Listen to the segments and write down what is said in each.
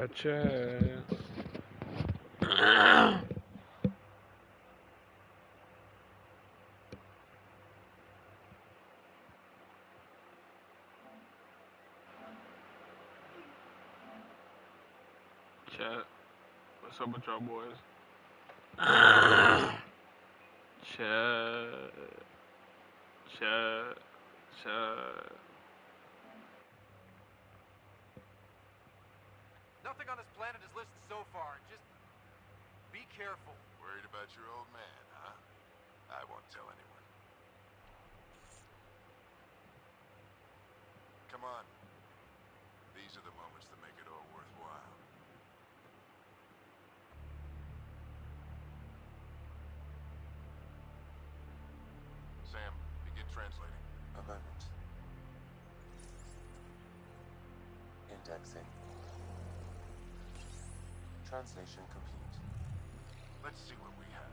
Chat. Chat. What's up with y'all boys? Chat. Chat. Chat. Nothing on this planet is listed so far. Just be careful. Worried about your old man, huh? I won't tell anyone. Come on. These are the moments that make it all worthwhile. Sam, begin translating. A moment. Indexing. Translation complete. Let's see what we have.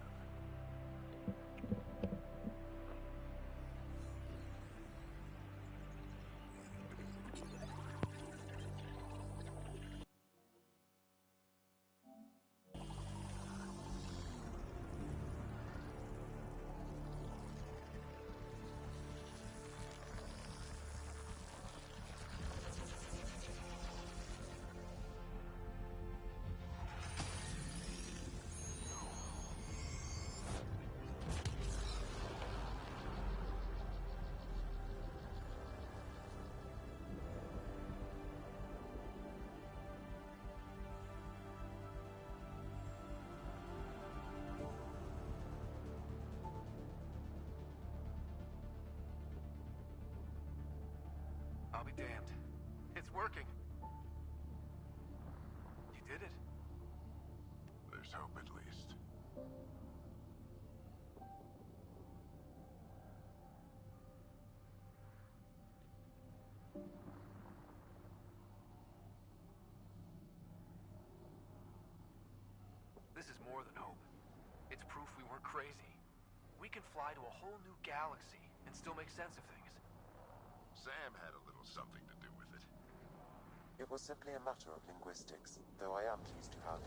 I'll be damned. It's working. You did it. There's hope at least. This is more than hope. It's proof we weren't crazy. We can fly to a whole new galaxy and still make sense of things. Sam had a little something to do with it. It was simply a matter of linguistics, though I am pleased to have.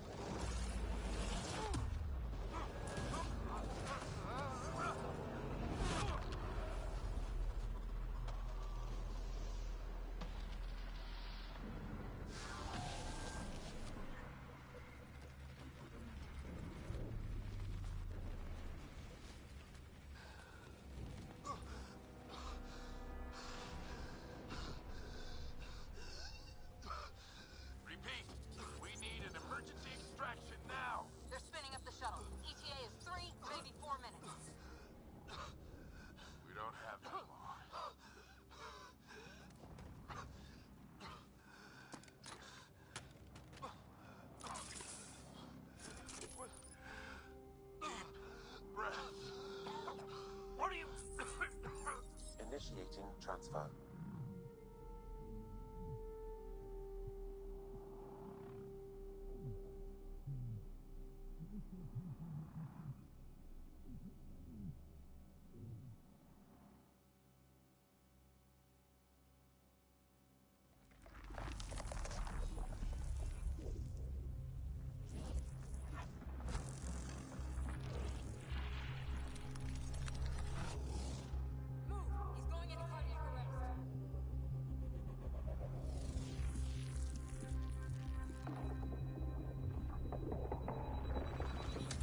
Repeat, we need an emergency extraction now. They're spinning up the shuttle. ETA is 3, maybe 4 minutes. We don't have that long. Deep breath. What are you... Initiating transfer. Move! He's going into cardiac arrest.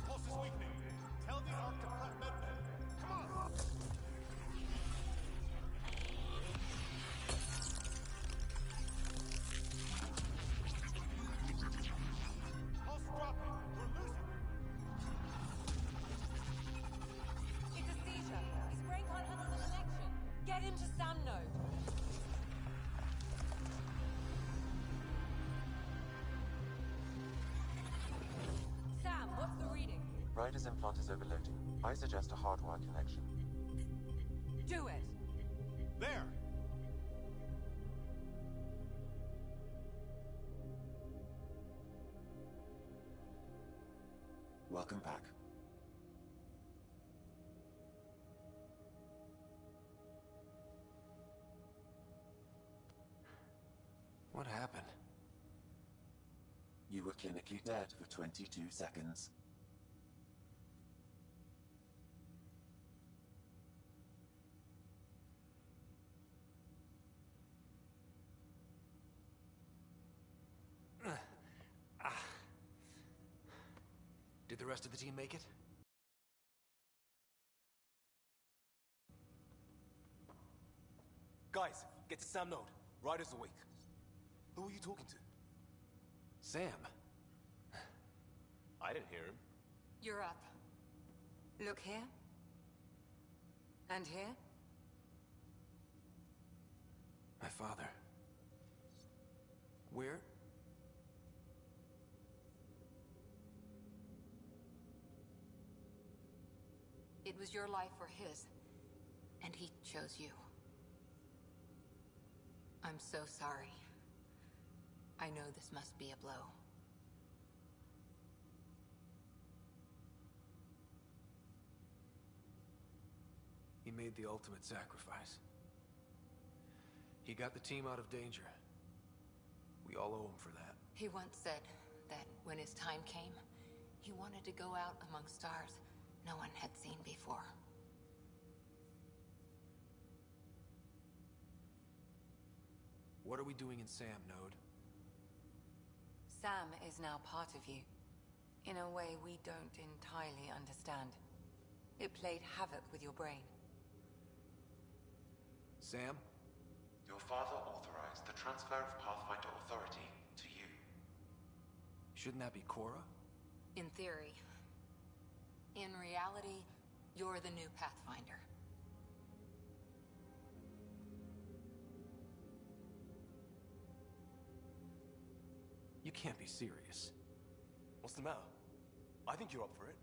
Pulse is weakening. Tell the Ark to prep medbay. Come on! Pulse dropping. We're losing him. It's a seizure. His brain can't handle the connection. Get him to Sam node. Sam, what's the reading? Ryder's implant is overloading. I suggest a hardwire connection. Do it! There! Welcome back. What happened? You were clinically dead for 22 seconds. Did the rest of the team make it? Guys, get to Sam Node. Ryder's awake. Who are you talking to? Sam. I didn't hear him. You're up. Look here. And here. My father. Where? It was your life or his. And he chose you. I'm so sorry. I know this must be a blow. He made the ultimate sacrifice. He got the team out of danger. We all owe him for that. He once said that when his time came, he wanted to go out among stars no one had seen before. What are we doing in Sam, Node? Sam is now part of you, in a way we don't entirely understand. It played havoc with your brain. Sam? Your father authorized the transfer of Pathfinder authority to you. Shouldn't that be Cora? In theory. In reality, you're the new Pathfinder. You can't be serious. What's the matter? I think you're up for it.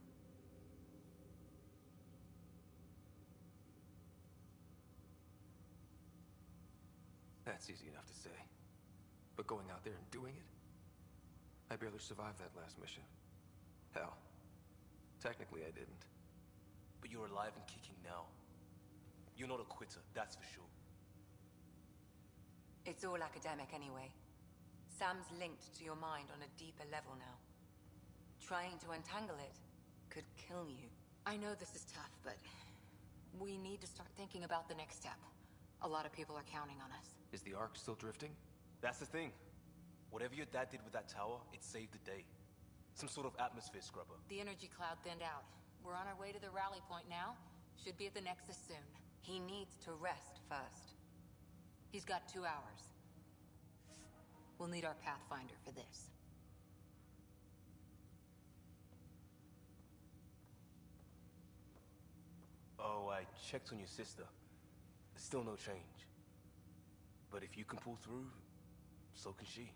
That's easy enough to say. But going out there and doing it? I barely survived that last mission. Hell, technically I didn't. But you're alive and kicking now. You're not a quitter, that's for sure. It's all academic anyway. Sam's linked to your mind on a deeper level now. Trying to untangle it could kill you. I know this is tough, but we need to start thinking about the next step. A lot of people are counting on us. Is the Ark still drifting? That's the thing. Whatever your dad did with that tower, it saved the day. Some sort of atmosphere scrubber. The energy cloud thinned out. We're on our way to the rally point now. Should be at the Nexus soon. He needs to rest first. He's got 2 hours. We'll need our Pathfinder for this. Oh, I checked on your sister. Still no change. But if you can pull through, so can she.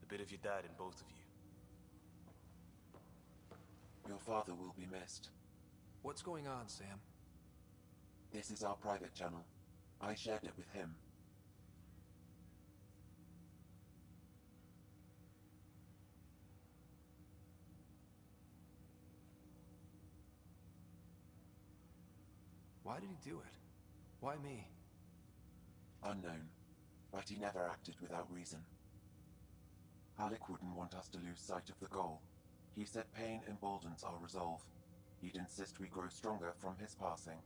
A bit of your dad in both of you. Your father will be missed. What's going on, Sam? This is our private channel. I shared it with him. Why did he do it? Why me? Unknown, but he never acted without reason. Halleck wouldn't want us to lose sight of the goal. He said pain emboldens our resolve. He'd insist we grow stronger from his passing.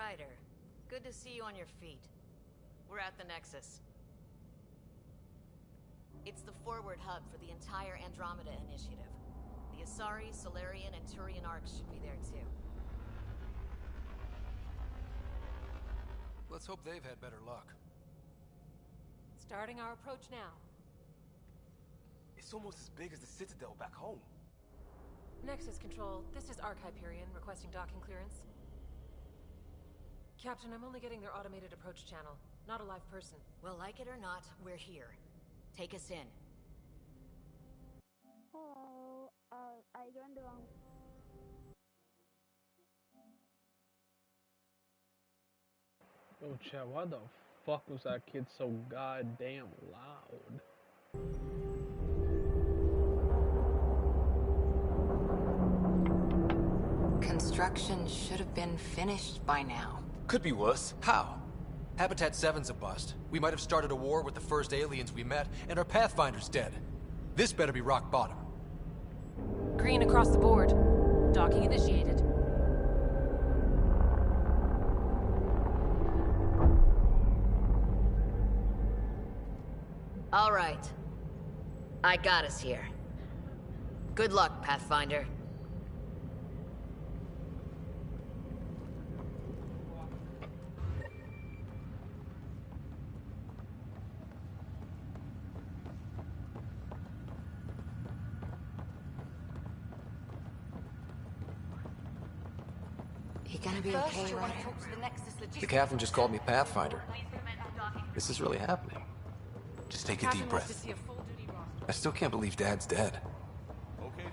Ryder. Good to see you on your feet. We're at the Nexus. It's the forward hub for the entire Andromeda initiative. The Asari, Solarian, and Turian arcs should be there too. Let's hope they've had better luck. Starting our approach now. It's almost as big as the Citadel back home. Nexus Control, this is Arc Hyperion requesting docking clearance. Captain, I'm only getting their automated approach channel, not a live person. Well, like it or not, we're here. Take us in. Hello, I joined the wrong. Yo, chat, why the fuck was that kid so goddamn loud? Construction should have been finished by now. Could be worse. How? Habitat 7's a bust. We might have started a war with the first aliens we met, and our Pathfinder's dead. This better be rock bottom. Green across the board. Docking initiated. All right. I got us here. Good luck, Pathfinder. You gonna be okay, Ryder? The captain just called me Pathfinder. This is really happening. Just take a deep breath. I still can't believe Dad's dead.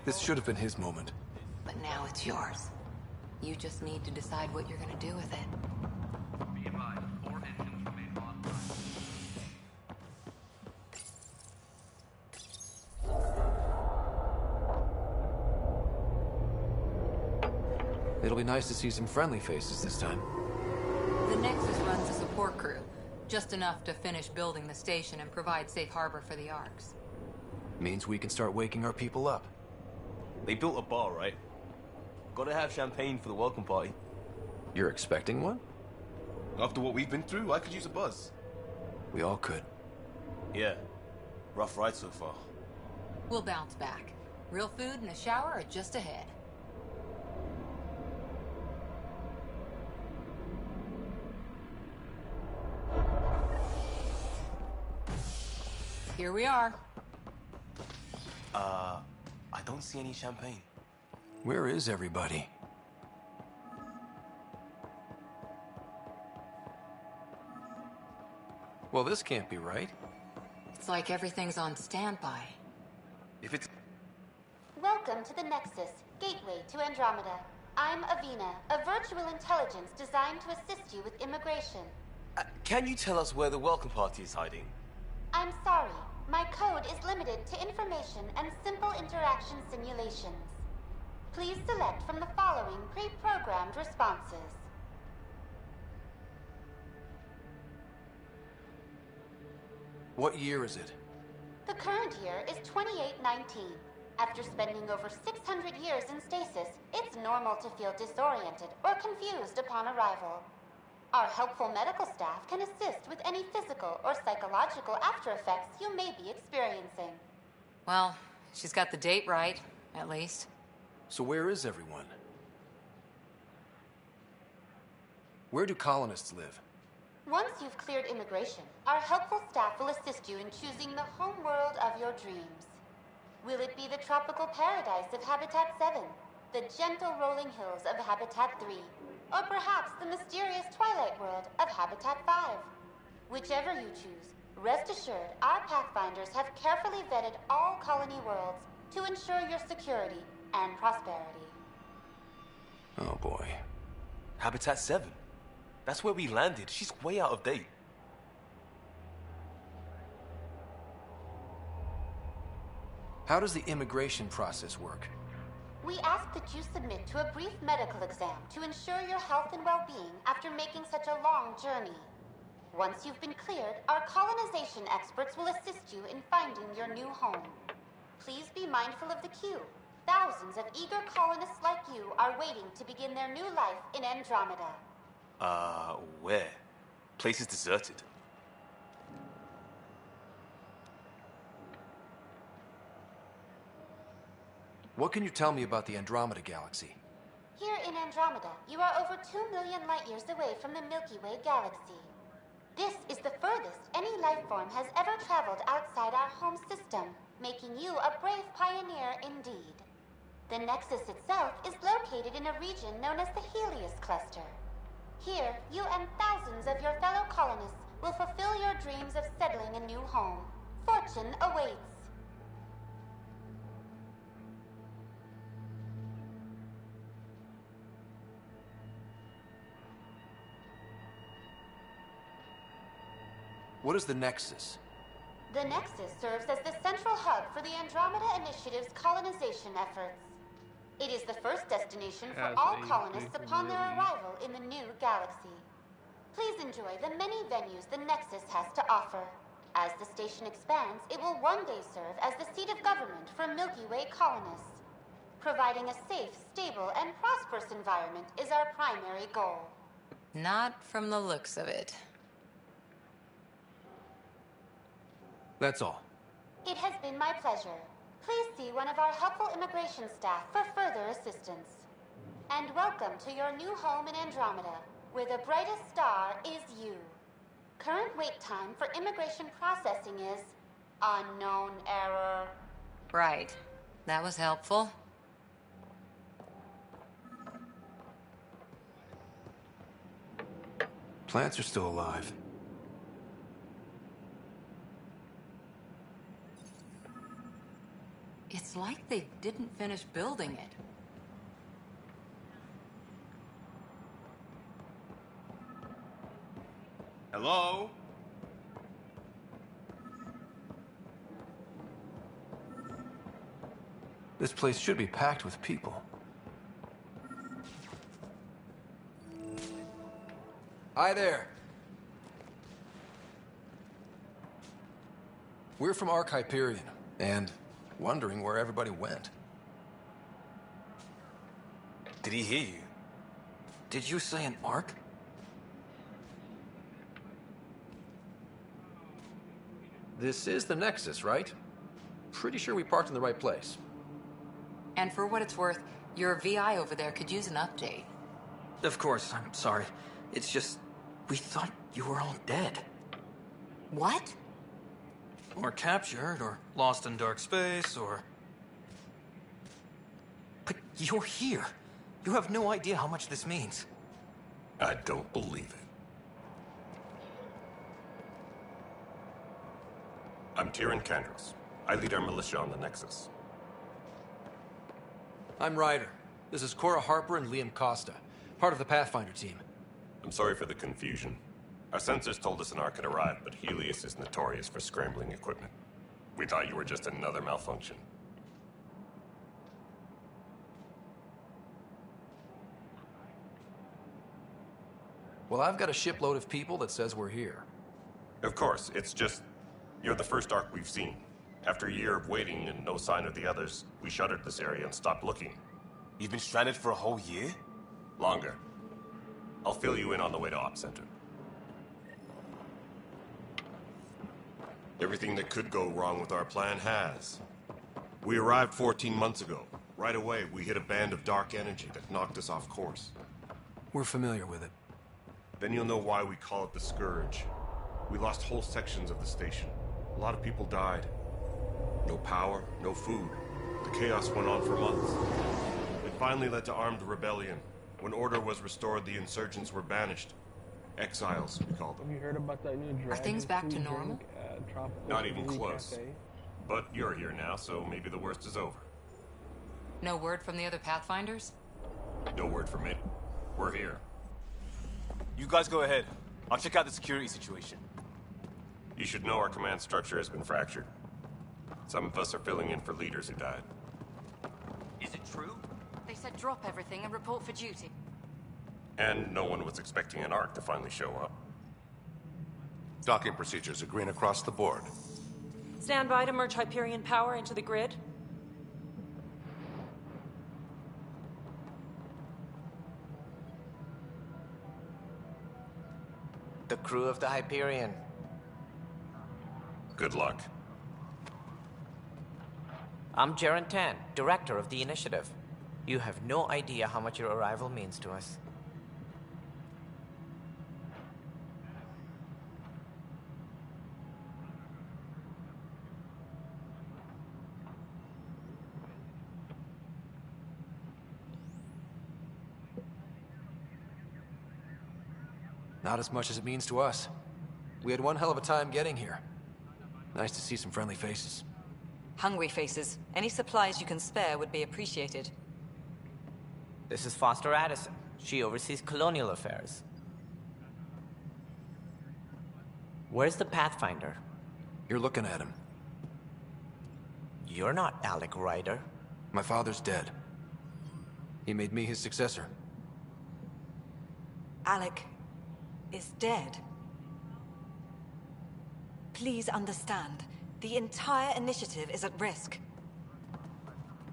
This should have been his moment. But now it's yours. You just need to decide what you're gonna do with it. Be advised, 4 engines remain offline. It'll be nice to see some friendly faces this time. The Nexus runs a support crew. Just enough to finish building the station and provide safe harbor for the arcs. Means we can start waking our people up. They built a bar, right? Gotta have champagne for the welcome party. You're expecting one? After what we've been through, I could use a buzz. We all could. Yeah. Rough ride so far. We'll bounce back. Real food and a shower are just ahead. Here we are. I don't see any champagne. Where is everybody? Well, this can't be right. It's like everything's on standby. If it's... Welcome to the Nexus, gateway to Andromeda. I'm Avina, a virtual intelligence designed to assist you with immigration. can you tell us where the welcome party is hiding? I'm sorry, my code is limited to information and simple interaction simulations. Please select from the following pre-programmed responses. What year is it? The current year is 2819. After spending over 600 years in stasis, it's normal to feel disoriented or confused upon arrival. Our helpful medical staff can assist with any physical or psychological after effects you may be experiencing. Well, she's got the date right, at least. So where is everyone? Where do colonists live? Once you've cleared immigration, our helpful staff will assist you in choosing the home world of your dreams. Will it be the tropical paradise of Habitat 7, the gentle rolling hills of Habitat 3, or perhaps the mysterious twilight world of Habitat 5? Whichever you choose, rest assured our Pathfinders have carefully vetted all colony worlds to ensure your security and prosperity. Oh boy. Habitat 7. That's where we landed. She's way out of date. How does the immigration process work? We ask that you submit to a brief medical exam to ensure your health and well-being after making such a long journey. Once you've been cleared, our colonization experts will assist you in finding your new home. Please be mindful of the queue. Thousands of eager colonists like you are waiting to begin their new life in Andromeda. Where? Place is deserted. What can you tell me about the Andromeda galaxy? Here in Andromeda, you are over 2 million light years away from the Milky Way galaxy. This is the furthest any life form has ever traveled outside our home system, making you a brave pioneer indeed. The Nexus itself is located in a region known as the Helios Cluster. Here, you and thousands of your fellow colonists will fulfill your dreams of settling a new home. Fortune awaits. What is the Nexus? The Nexus serves as the central hub for the Andromeda Initiative's colonization efforts. It is the first destination for all colonists upon their arrival in the new galaxy. Please enjoy the many venues the Nexus has to offer. As the station expands, it will one day serve as the seat of government for Milky Way colonists. Providing a safe, stable, and prosperous environment is our primary goal. Not from the looks of it. That's all. It has been my pleasure. Please see one of our helpful immigration staff for further assistance. And welcome to your new home in Andromeda, where the brightest star is you. Current wait time for immigration processing is unknown error. Right. That was helpful. Plants are still alive. It's like they didn't finish building it. Hello? This place should be packed with people. Hi there. We're from Hyperion, and wondering where everybody went. Did he hear you? Did you say an Ark? This is the Nexus, right? Pretty sure we parked in the right place. And for what it's worth, your VI over there could use an update. Of course, I'm sorry. It's just, we thought you were all dead. What? Or captured, or lost in dark space, or... But you're here. You have no idea how much this means. I don't believe it. I'm Tyrion Kandros. I lead our militia on the Nexus. I'm Ryder. This is Cora Harper and Liam Costa, part of the Pathfinder team. I'm sorry for the confusion. Our sensors told us an Ark had arrived, but Helios is notorious for scrambling equipment. We thought you were just another malfunction. Well, I've got a shipload of people that says we're here. Of course, it's just... You're the first Ark we've seen. After a year of waiting and no sign of the others, we shuttered this area and stopped looking. You've been stranded for a whole year? Longer. I'll fill you in on the way to Op Center. Everything that could go wrong with our plan has. We arrived 14 months ago. Right away, we hit a band of dark energy that knocked us off course. We're familiar with it. Then you'll know why we call it the Scourge. We lost whole sections of the station. A lot of people died. No power, no food. The chaos went on for months. It finally led to armed rebellion. When order was restored, the insurgents were banished. Exiles, we call them. Have you heard about that new Are things back to normal? Not even close. But you're here now, so maybe the worst is over. No word from the other Pathfinders? No word from me. We're here. You guys go ahead. I'll check out the security situation. You should know our command structure has been fractured. Some of us are filling in for leaders who died. Is it true? They said drop everything and report for duty. And no one was expecting an Ark to finally show up. Docking procedures are green across the board. Stand by to merge Hyperion power into the grid. the crew of the Hyperion. Good luck. I'm Jaren Tan, director of the initiative. You have no idea how much your arrival means to us. Not as much as it means to us. We had one hell of a time getting here. Nice to see some friendly faces. Hungry faces. Any supplies you can spare would be appreciated. This is Foster Addison. She oversees colonial affairs. Where's the Pathfinder? You're looking at him. You're not Alec Ryder. My father's dead. He made me his successor. Alec is dead. Please understand, the entire initiative is at risk.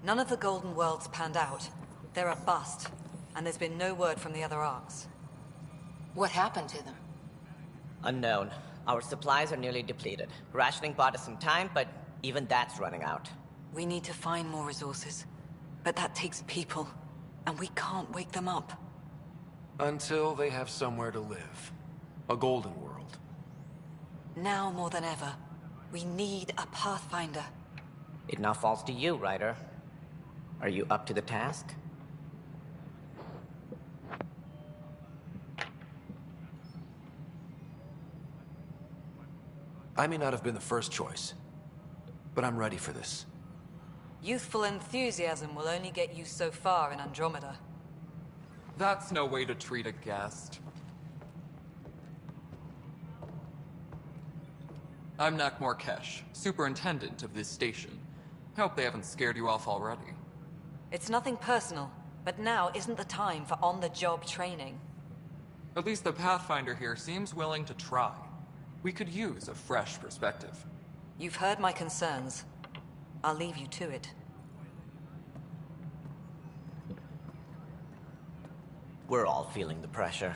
None of the Golden Worlds panned out. They're a bust, and there's been no word from the other arcs. What happened to them? Unknown. Our supplies are nearly depleted. Rationing bought us some time, but even that's running out. We need to find more resources, but that takes people, and we can't wake them up. Until they have somewhere to live. A golden world. Now more than ever, we need a Pathfinder. It now falls to you, Ryder. Are you up to the task? I may not have been the first choice, but I'm ready for this. Youthful enthusiasm will only get you so far in Andromeda. That's no way to treat a guest. I'm Nak Morkesh, superintendent of this station. Hope they haven't scared you off already. It's nothing personal, but now isn't the time for on-the-job training. At least the Pathfinder here seems willing to try. We could use a fresh perspective. You've heard my concerns. I'll leave you to it. We're all feeling the pressure.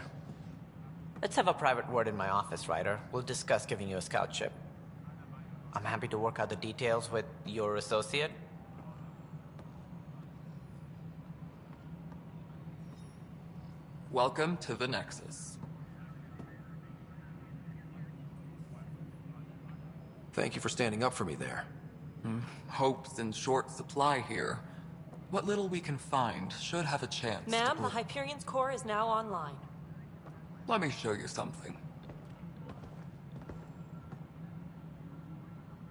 Let's have a private word in my office, Ryder. We'll discuss giving you a scout ship. I'm happy to work out the details with your associate. Welcome to the Nexus. Thank you for standing up for me there. Hope's in short supply here. What little we can find should have a chance Ma'am, the Hyperion's core is now online. Let me show you something.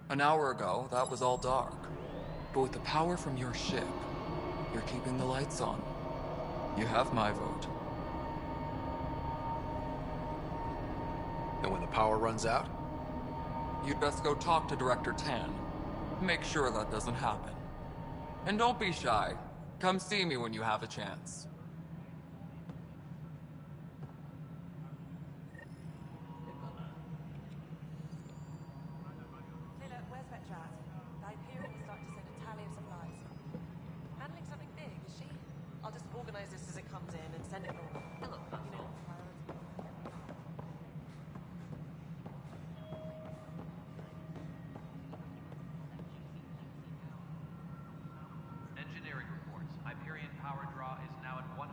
An hour ago, that was all dark. But with the power from your ship, you're keeping the lights on. You have my vote. And when the power runs out? You'd best go talk to Director Tan. Make sure that doesn't happen. And don't be shy. Come see me when you have a chance. Where's Vetrat? The Hyperion will start to send a tally of supplies. Handling something big, is she? I'll just organize this as it comes in and send it over. Hello, you know, Engineering reports. Hyperion power draw is now at 100%.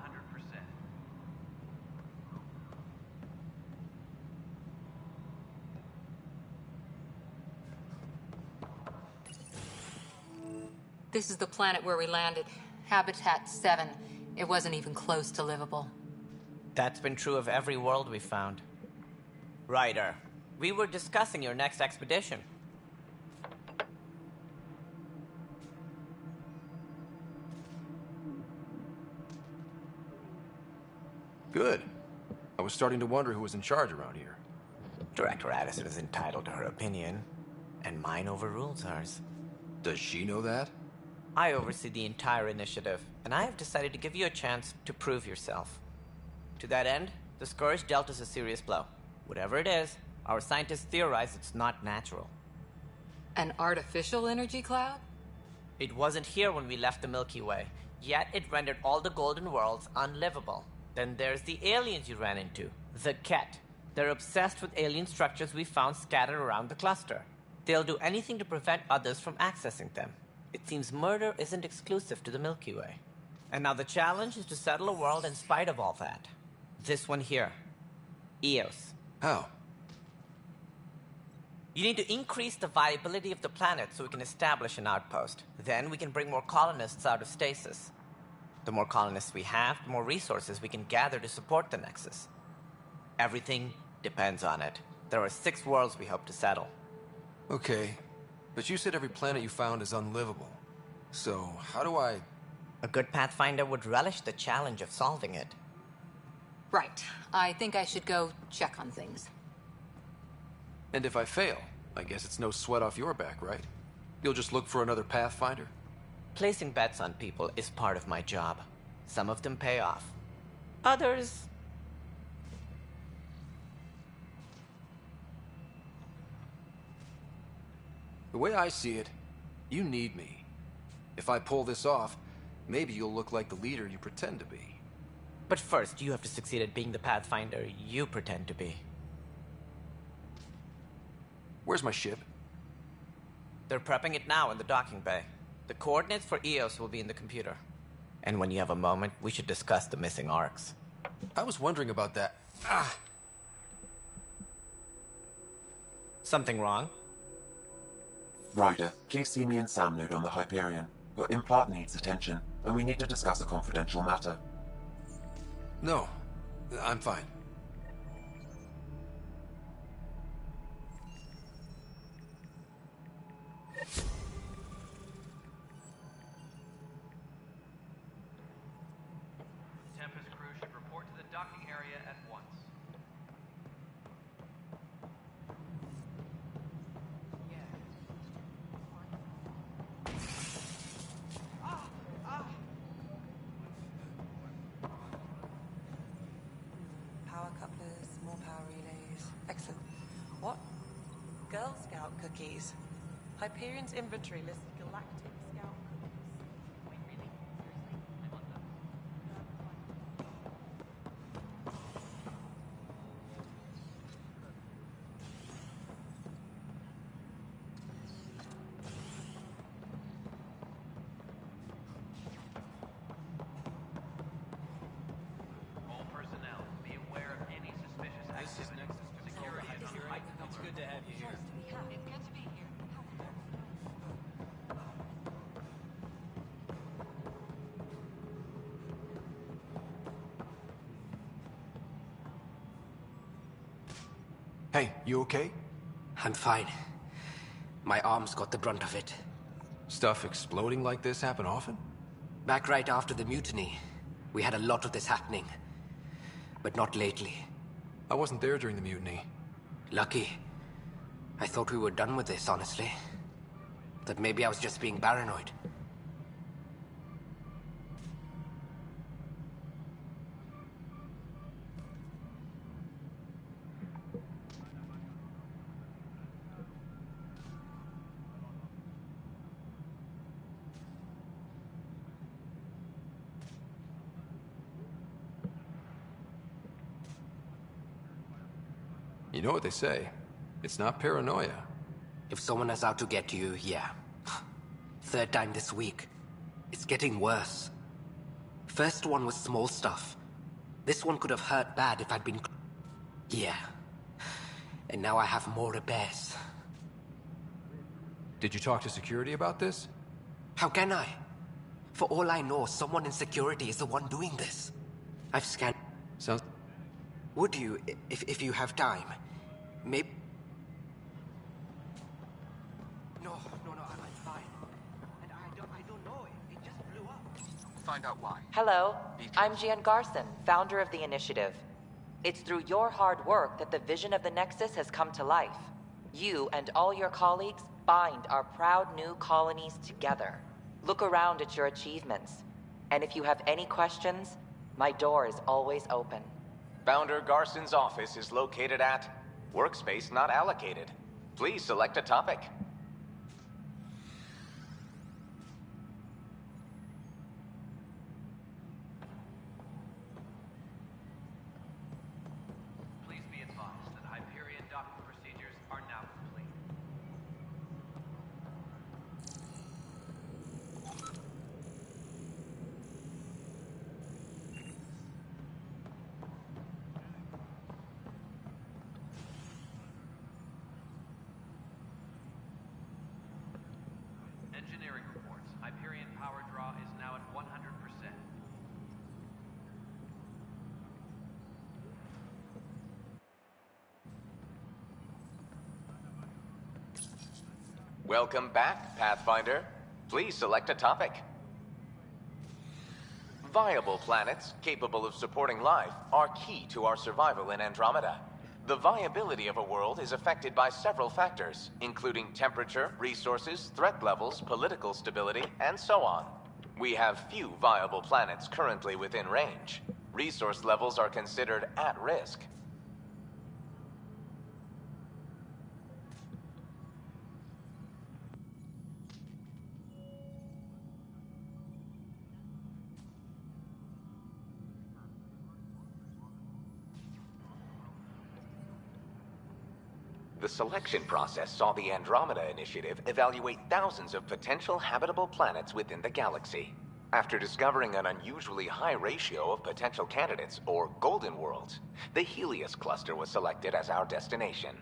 This is the planet where we landed. Habitat 7. It wasn't even close to livable. That's been true of every world we've found. Ryder, we were discussing your next expedition. Good. I was starting to wonder who was in charge around here. Director Addison is entitled to her opinion, and mine overrules hers. Does she know that? I oversee the entire initiative, and I have decided to give you a chance to prove yourself. To that end, the Scourge dealt us a serious blow. Whatever it is, our scientists theorize it's not natural. An artificial energy cloud? It wasn't here when we left the Milky Way, yet it rendered all the Golden Worlds unlivable. Then there's the aliens you ran into, the Ket. They're obsessed with alien structures we found scattered around the cluster. They'll do anything to prevent others from accessing them. It seems murder isn't exclusive to the Milky Way. And now the challenge is to settle a world in spite of all that. This one here. Eos. How? You need to increase the viability of the planet so we can establish an outpost. Then we can bring more colonists out of stasis. The more colonists we have, the more resources we can gather to support the Nexus. Everything depends on it. There are 6 worlds we hope to settle. Okay, but you said every planet you found is unlivable. So, how do I... A good Pathfinder would relish the challenge of solving it. Right. I think I should go check on things. And if I fail, I guess it's no sweat off your back, right? You'll just look for another Pathfinder? Placing bets on people is part of my job. Some of them pay off. Others... The way I see it, you need me. If I pull this off, maybe you'll look like the leader you pretend to be. But first, you have to succeed at being the Pathfinder you pretend to be. Where's my ship? They're prepping it now in the docking bay. The coordinates for Eos will be in the computer. And when you have a moment, we should discuss the missing arcs. I was wondering about that. Something wrong? Ryder, please see me and Sam load on the Hyperion. Your implant needs attention, and we need to discuss a confidential matter. No, I'm fine. Tempest crew should report to the docking area at once. Power couplers, more power relays. Excellent. What? Girl Scout cookies. Hyperion's inventory lists galactic scout cookies. Wait, really? Seriously? I love them. All personnel, be aware of any suspicious activity. Security is heightened alert. It's good to have you here. It's good to be here. Hey, you okay? I'm fine. My arms got the brunt of it. Stuff exploding like this happen often? Back right after the mutiny, we had a lot of this happening. But not lately. I wasn't there during the mutiny. Lucky. I thought we were done with this, honestly. That maybe I was just being paranoid. You know what they say. It's not paranoia. If someone is out to get you, yeah. 3rd time this week. It's getting worse. First one was small stuff. This one could have hurt bad if I'd been... Yeah. And now I have more repairs. Did you talk to security about this? How can I? For all I know, someone in security is the one doing this. I've scanned... Sounds... Would you, if you have time, maybe... No, I'm fine. And I don't know, it just blew up. Find out why. Hello, I'm Gian Garson, founder of the initiative. It's through your hard work that the vision of the Nexus has come to life. You and all your colleagues bind our proud new colonies together. Look around at your achievements. And if you have any questions, my door is always open. Founder Garson's office is located at Workspace Not Allocated. Please select a topic. Please be advised, Engineering reports. Hyperion power draw is now at 100%. Welcome back, Pathfinder. Please select a topic. Viable planets capable of supporting life are key to our survival in Andromeda. The viability of a world is affected by several factors, including temperature, resources, threat levels, political stability, and so on. We have few viable planets currently within range. Resource levels are considered at risk. The selection process saw the Andromeda Initiative evaluate thousands of potential habitable planets within the galaxy. After discovering an unusually high ratio of potential candidates, or golden worlds, the Helios cluster was selected as our destination.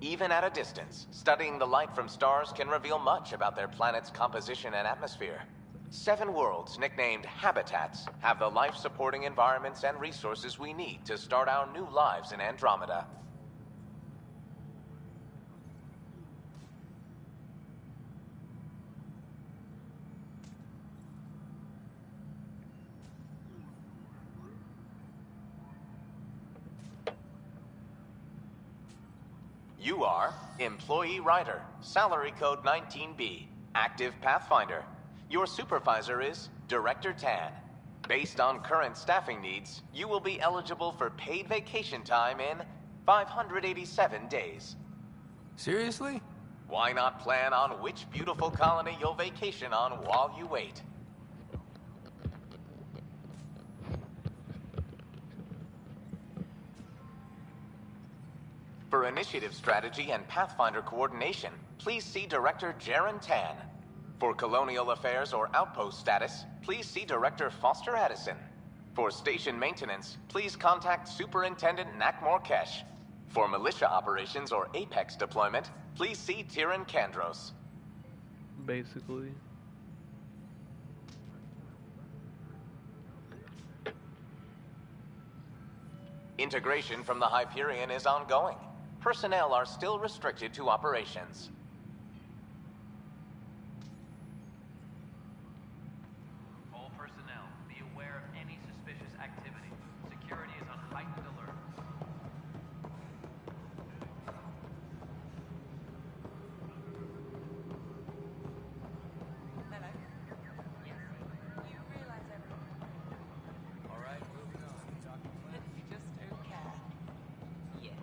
Even at a distance, studying the light from stars can reveal much about their planet's composition and atmosphere. 7 worlds, nicknamed habitats, have the life-supporting environments and resources we need to start our new lives in Andromeda. You are Employee Writer, Salary Code 19B, Active Pathfinder. Your supervisor is Director Tan. Based on current staffing needs, you will be eligible for paid vacation time in 587 days. Seriously? Why not plan on which beautiful colony you'll vacation on while you wait? For initiative strategy and Pathfinder coordination, please see Director Jaren Tan. For colonial affairs or outpost status, please see Director Foster Addison. For station maintenance, please contact Superintendent Nakmor Kesh. For militia operations or Apex deployment, please see Tyran Kandros. Basically. Integration from the Hyperion is ongoing. Personnel are still restricted to operations. All personnel, be aware of any suspicious activity. Security is on heightened alert. Hello. Yes. You realize everything. All right, moving on. You just don't care. Yes.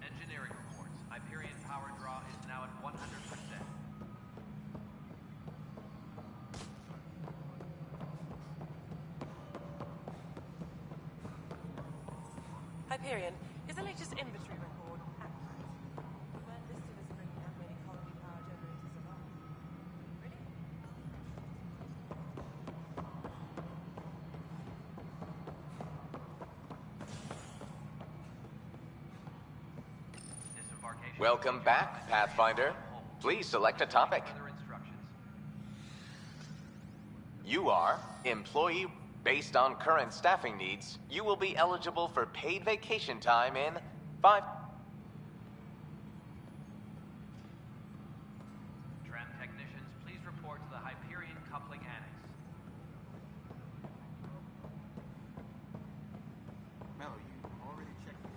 Engineering reports. Hyperion power draw is now at 100%. Hyperion, is the latest inventory record accurate? We weren't listed as bringing that many colony power generators along. Really? Disembarkation. Welcome back, Pathfinder. Please select a topic. Further instructions. You are Employee. Based on current staffing needs, you will be eligible for paid vacation time in 5... Tram technicians, please report to the Hyperion coupling annex. Mel, you already checked the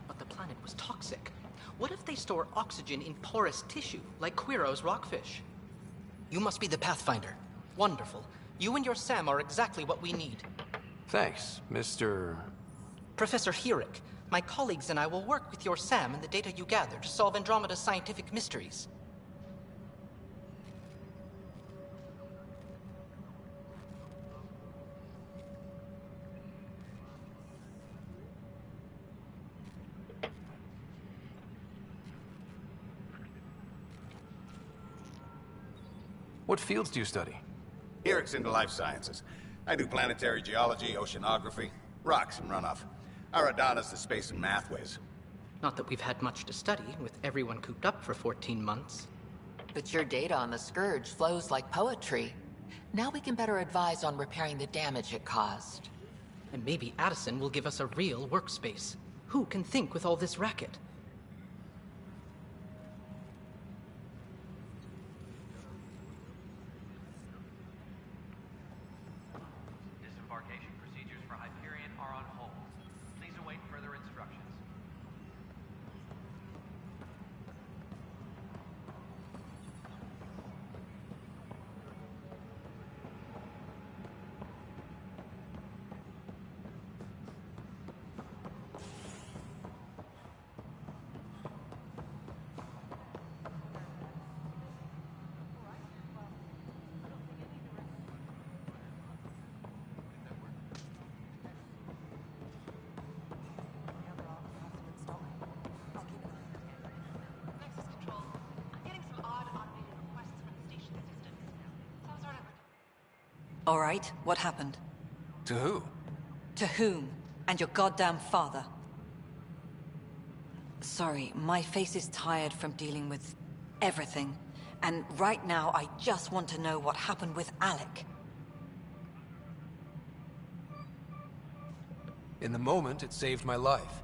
But the planet was toxic. What if they store oxygen in porous tissue, like Quiro's rockfish? You must be the Pathfinder. Wonderful. You and your Sam are exactly what we need. Thanks, Mr. Professor Herrick, my colleagues and I will work with your Sam and the data you gather to solve Andromeda's scientific mysteries. What fields do you study? Here it's into life sciences. I do planetary geology, oceanography, rocks and runoff. Aradana's the space and math whiz. Not that we've had much to study, with everyone cooped up for 14 months. But your data on the Scourge flows like poetry. Now we can better advise on repairing the damage it caused. And maybe Addison will give us a real workspace. Who can think with all this racket? Disembarkation procedures for Hyperion are on hold. Please await further instructions. All right, what happened? To who? To whom? And your goddamn father. Sorry, my face is tired from dealing with everything. And right now, I just want to know what happened with Alec. In the moment, it saved my life.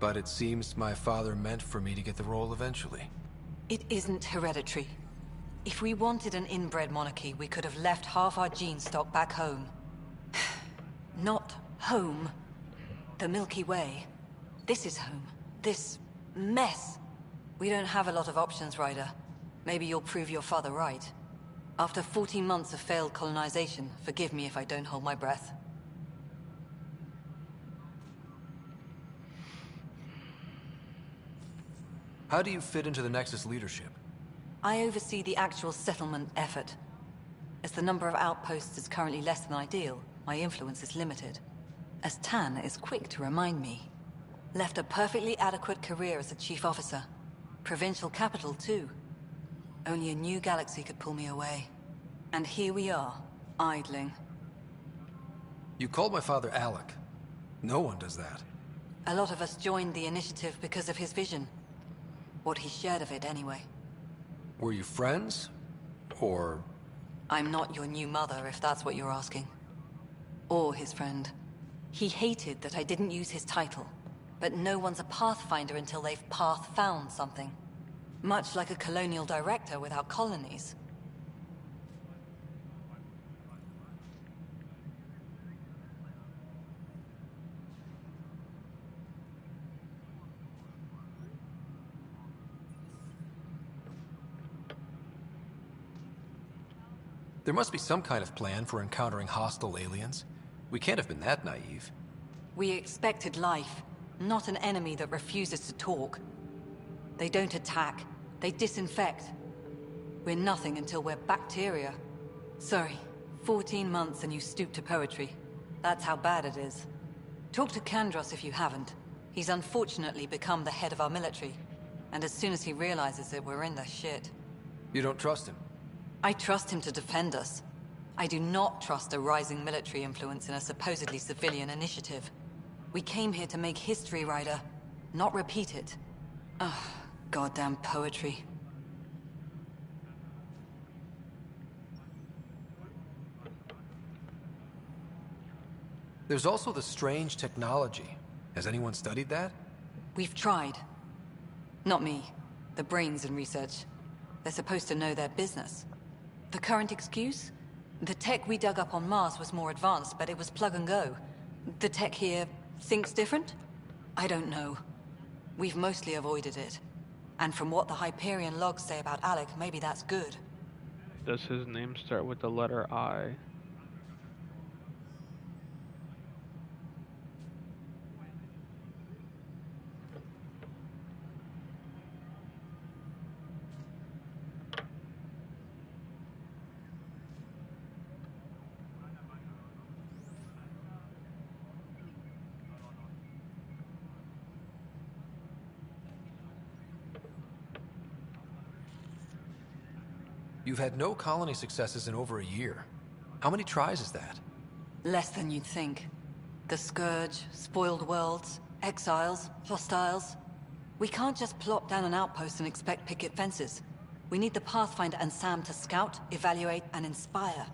But it seems my father meant for me to get the role eventually. It isn't hereditary. If we wanted an inbred monarchy, we could have left half our gene stock back home. Not home. The Milky Way. This is home. This mess. We don't have a lot of options, Ryder. Maybe you'll prove your father right. After 14 months of failed colonization, forgive me if I don't hold my breath. How do you fit into the Nexus leadership? I oversee the actual settlement effort. As the number of outposts is currently less than ideal, my influence is limited. As Tan is quick to remind me. Left a perfectly adequate career as a chief officer. Provincial capital, too. Only a new galaxy could pull me away. And here we are, idling. You called my father Alec. No one does that. A lot of us joined the initiative because of his vision. What he shared of it, anyway. Were you friends? Or... I'm not your new mother, if that's what you're asking. Or his friend. He hated that I didn't use his title. But no one's a pathfinder until they've path-found something. Much like a colonial director without colonies. There must be some kind of plan for encountering hostile aliens. We can't have been that naive. We expected life, not an enemy that refuses to talk. They don't attack, they disinfect. We're nothing until we're bacteria. Sorry, 14 months and you stoop to poetry. That's how bad it is. Talk to Kandros if you haven't. He's unfortunately become the head of our military. And as soon as he realizes it, we're in the shit. You don't trust him? I trust him to defend us. I do not trust a rising military influence in a supposedly civilian initiative. We came here to make history, Ryder, not repeat it. Ugh, goddamn poetry. There's also the strange technology. Has anyone studied that? We've tried. Not me. The brains in research. They're supposed to know their business. The current excuse? The tech we dug up on Mars was more advanced, but it was plug and go. The tech here thinks different? I don't know. We've mostly avoided it. And from what the Hyperion logs say about Alec, maybe that's good. Does his name start with the letter I? You've had no colony successes in over a year. How many tries is that? Less than you'd think. The Scourge, spoiled worlds, exiles, hostiles. We can't just plop down an outpost and expect picket fences. We need the Pathfinder and Sam to scout, evaluate, and inspire.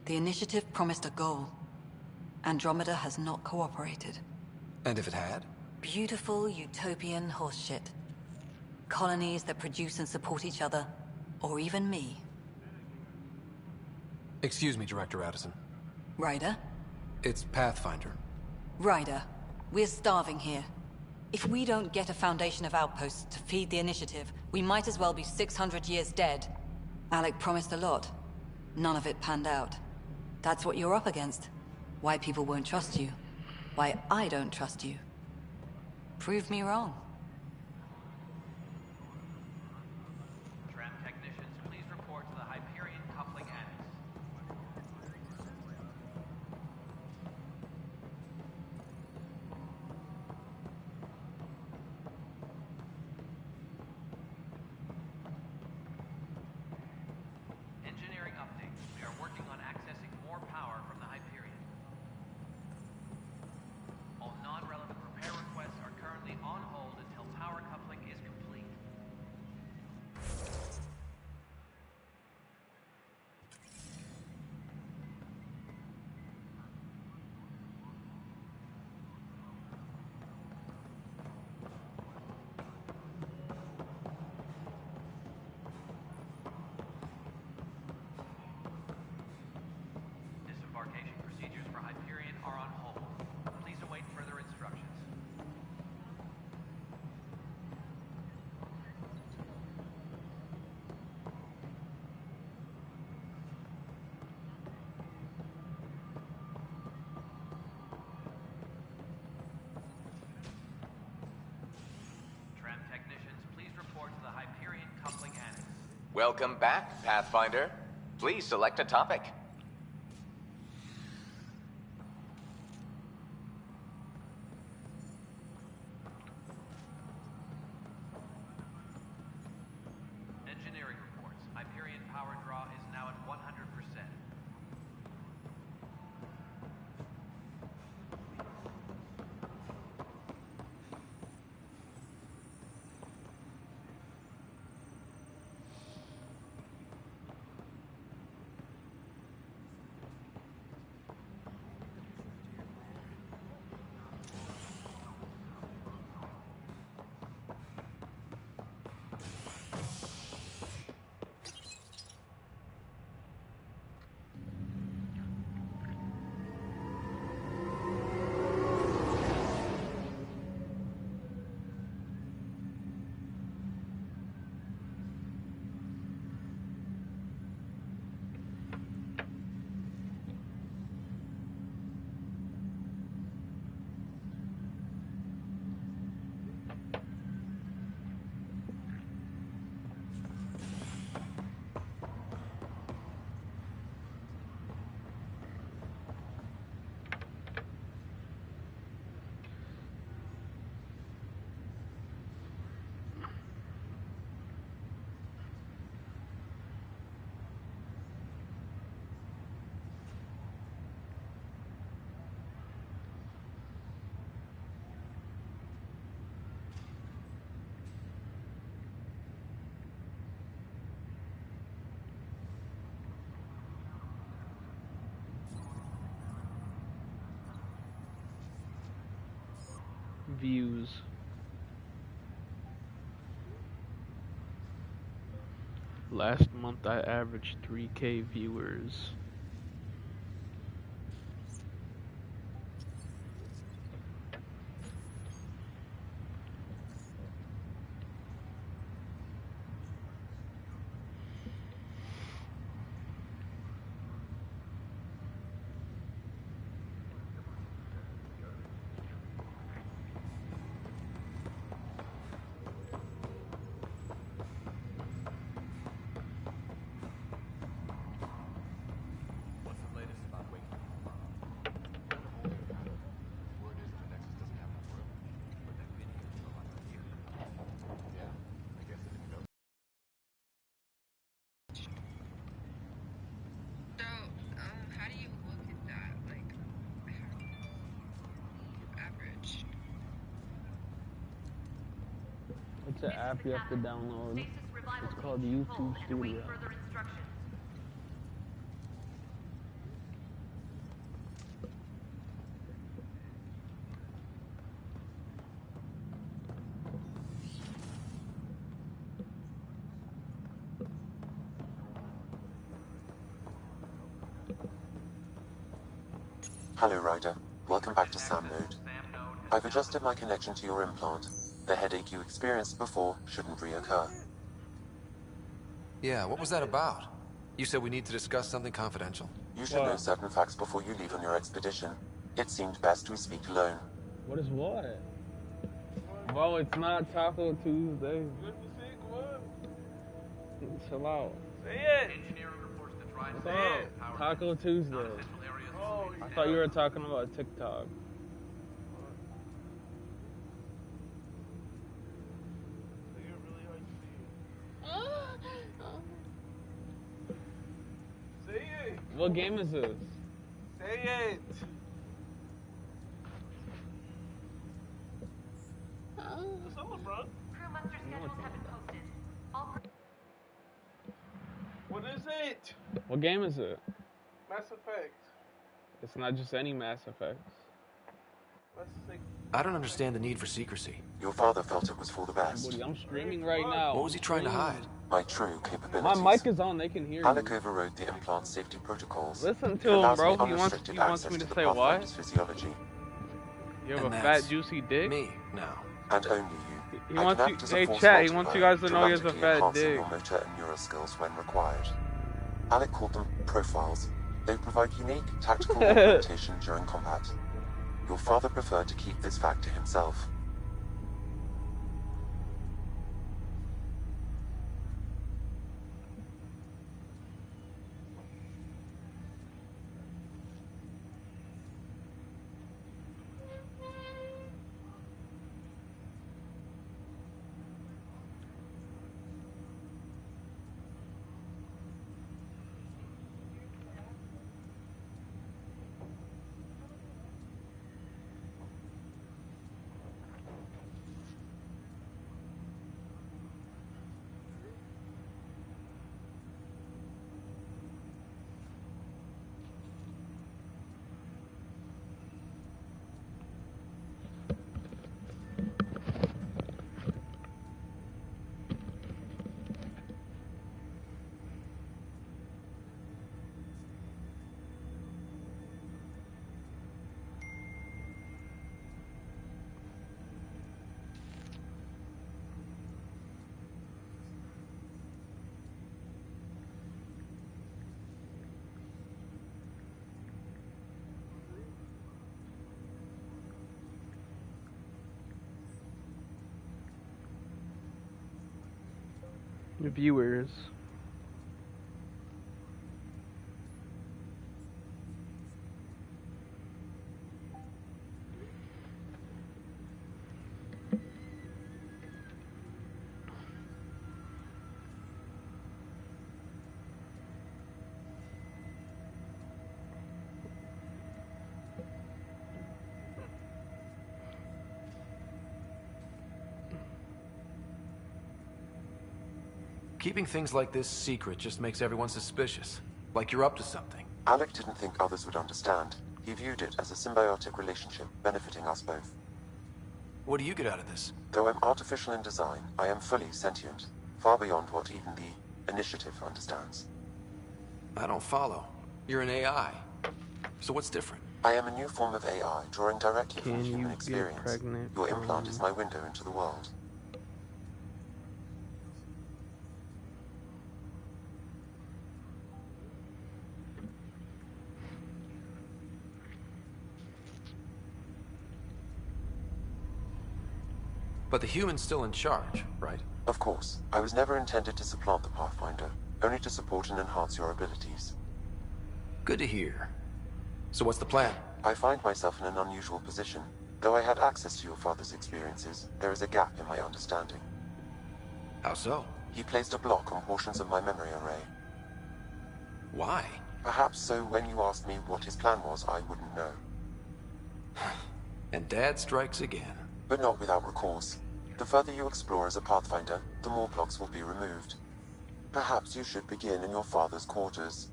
The initiative promised a goal. Andromeda has not cooperated. And if it had? Beautiful utopian horseshit. Colonies that produce and support each other, or even me. Excuse me, Director Addison. Ryder? It's Pathfinder. Ryder, we're starving here. If we don't get a foundation of outposts to feed the initiative, we might as well be 600 years dead. Alec promised a lot. None of it panned out. That's what you're up against. Why people won't trust you. Why I don't trust you. Prove me wrong. Tram technicians, please report to the Hyperion coupling annex. Engineering update. We are working on accessing more power from the Hyperion. All non-relevant repair requests are currently on hold until power coupling is complete. Disembarkation procedures for Hyperion are on hold. Please await further instructions. Tram technicians, please report to the Hyperion coupling annex. Welcome back, Pathfinder. Please select a topic. Engineering reports. Hyperion power draw is now at 100%. Views. Last month I averaged 3K viewers. an app you have to download. It's called YouTube Studio. Hello, Ryder. Welcome back to Sam Node. I've adjusted my connection to your implant. The headache you experienced before shouldn't reoccur. Yeah, what was that about? You said we need to discuss something confidential. You should know certain facts before you leave on your expedition. It seemed best we speak alone. What is what? Bro, it's not Taco Tuesday. Chill out. Say it. Engineering reports the dry What's up? Taco Tuesday. I thought you were talking about TikTok. Say it. What game is this? Say it. What's up, bro? Crewmaster schedules have been posted. What is it? What game is it? Mass Effect. It's not just any Mass Effect. I don't understand the need for secrecy. Your father felt it was for the best. Buddy, I'm streaming right now. What was he trying to hide? My true capabilities. My mic is on, they can hear you. Alec overrode the implant safety protocols. Listen to him, bro. He wants me to say what? Physiology. You have a fat, juicy dick? Me, no. And only you. He wants you, hey chat, he wants you guys to know he has a fat dick. Your motor and neural skills when required. Alec called them profiles. They provide unique tactical augmentation during combat. Your father preferred to keep this fact to himself. Viewers. Keeping things like this secret just makes everyone suspicious. Like you're up to something. Alec didn't think others would understand. He viewed it as a symbiotic relationship, benefiting us both. What do you get out of this? Though I'm artificial in design, I am fully sentient, far beyond what even the Initiative understands. I don't follow. You're an AI. So what's different? I am a new form of AI, drawing directly from human experience. Your implant is my window into the world. But the human's still in charge, right? Of course. I was never intended to supplant the Pathfinder, only to support and enhance your abilities. Good to hear. So what's the plan? I find myself in an unusual position. Though I had access to your father's experiences, there is a gap in my understanding. How so? He placed a block on portions of my memory array. Why? Perhaps so when you asked me what his plan was, I wouldn't know. And Dad strikes again. But not without recourse. The further you explore as a Pathfinder, the more blocks will be removed. Perhaps you should begin in your father's quarters.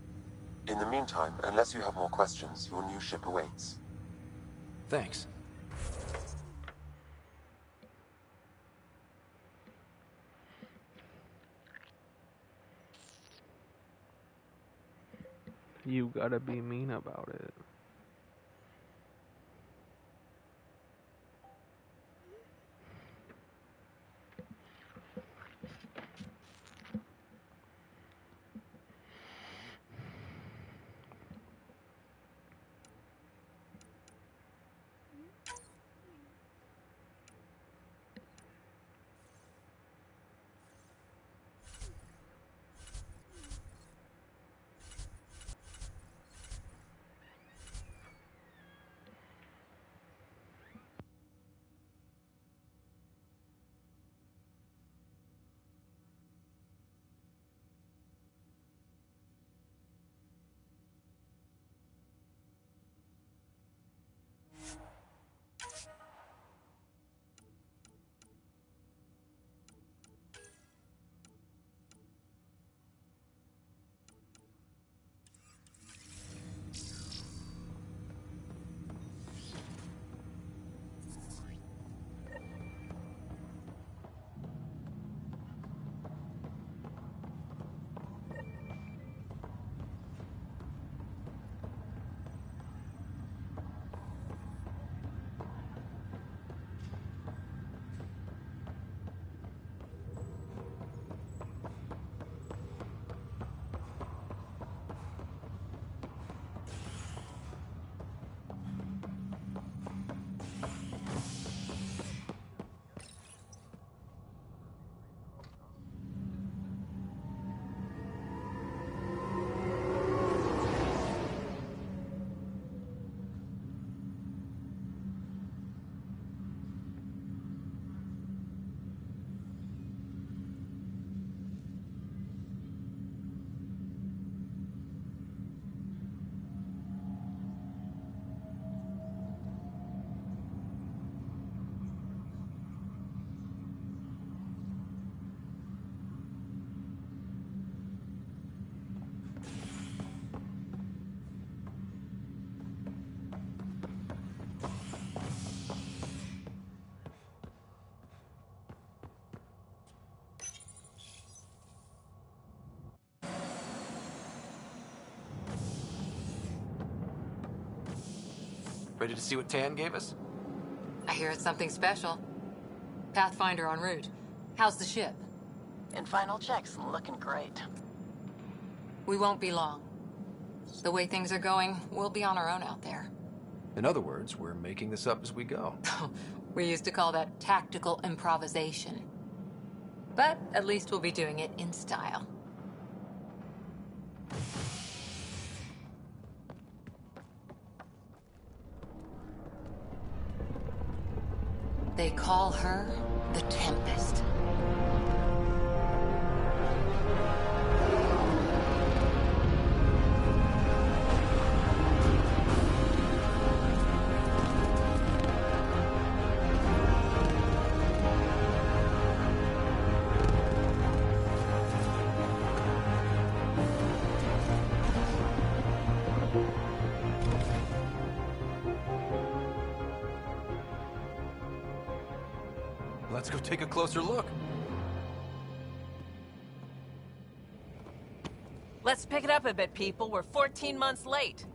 In the meantime, unless you have more questions, your new ship awaits. Thanks. You gotta be mean about it. Ready to see what Tan gave us? I hear it's something special. Pathfinder en route. How's the ship? In final checks, looking great. We won't be long. The way things are going, we'll be on our own out there. In other words, we're making this up as we go. We used to call that tactical improvisation. But at least we'll be doing it in style. They call her the Tempest. Let's go take a closer look. Let's pick it up a bit, people. We're 14 months late.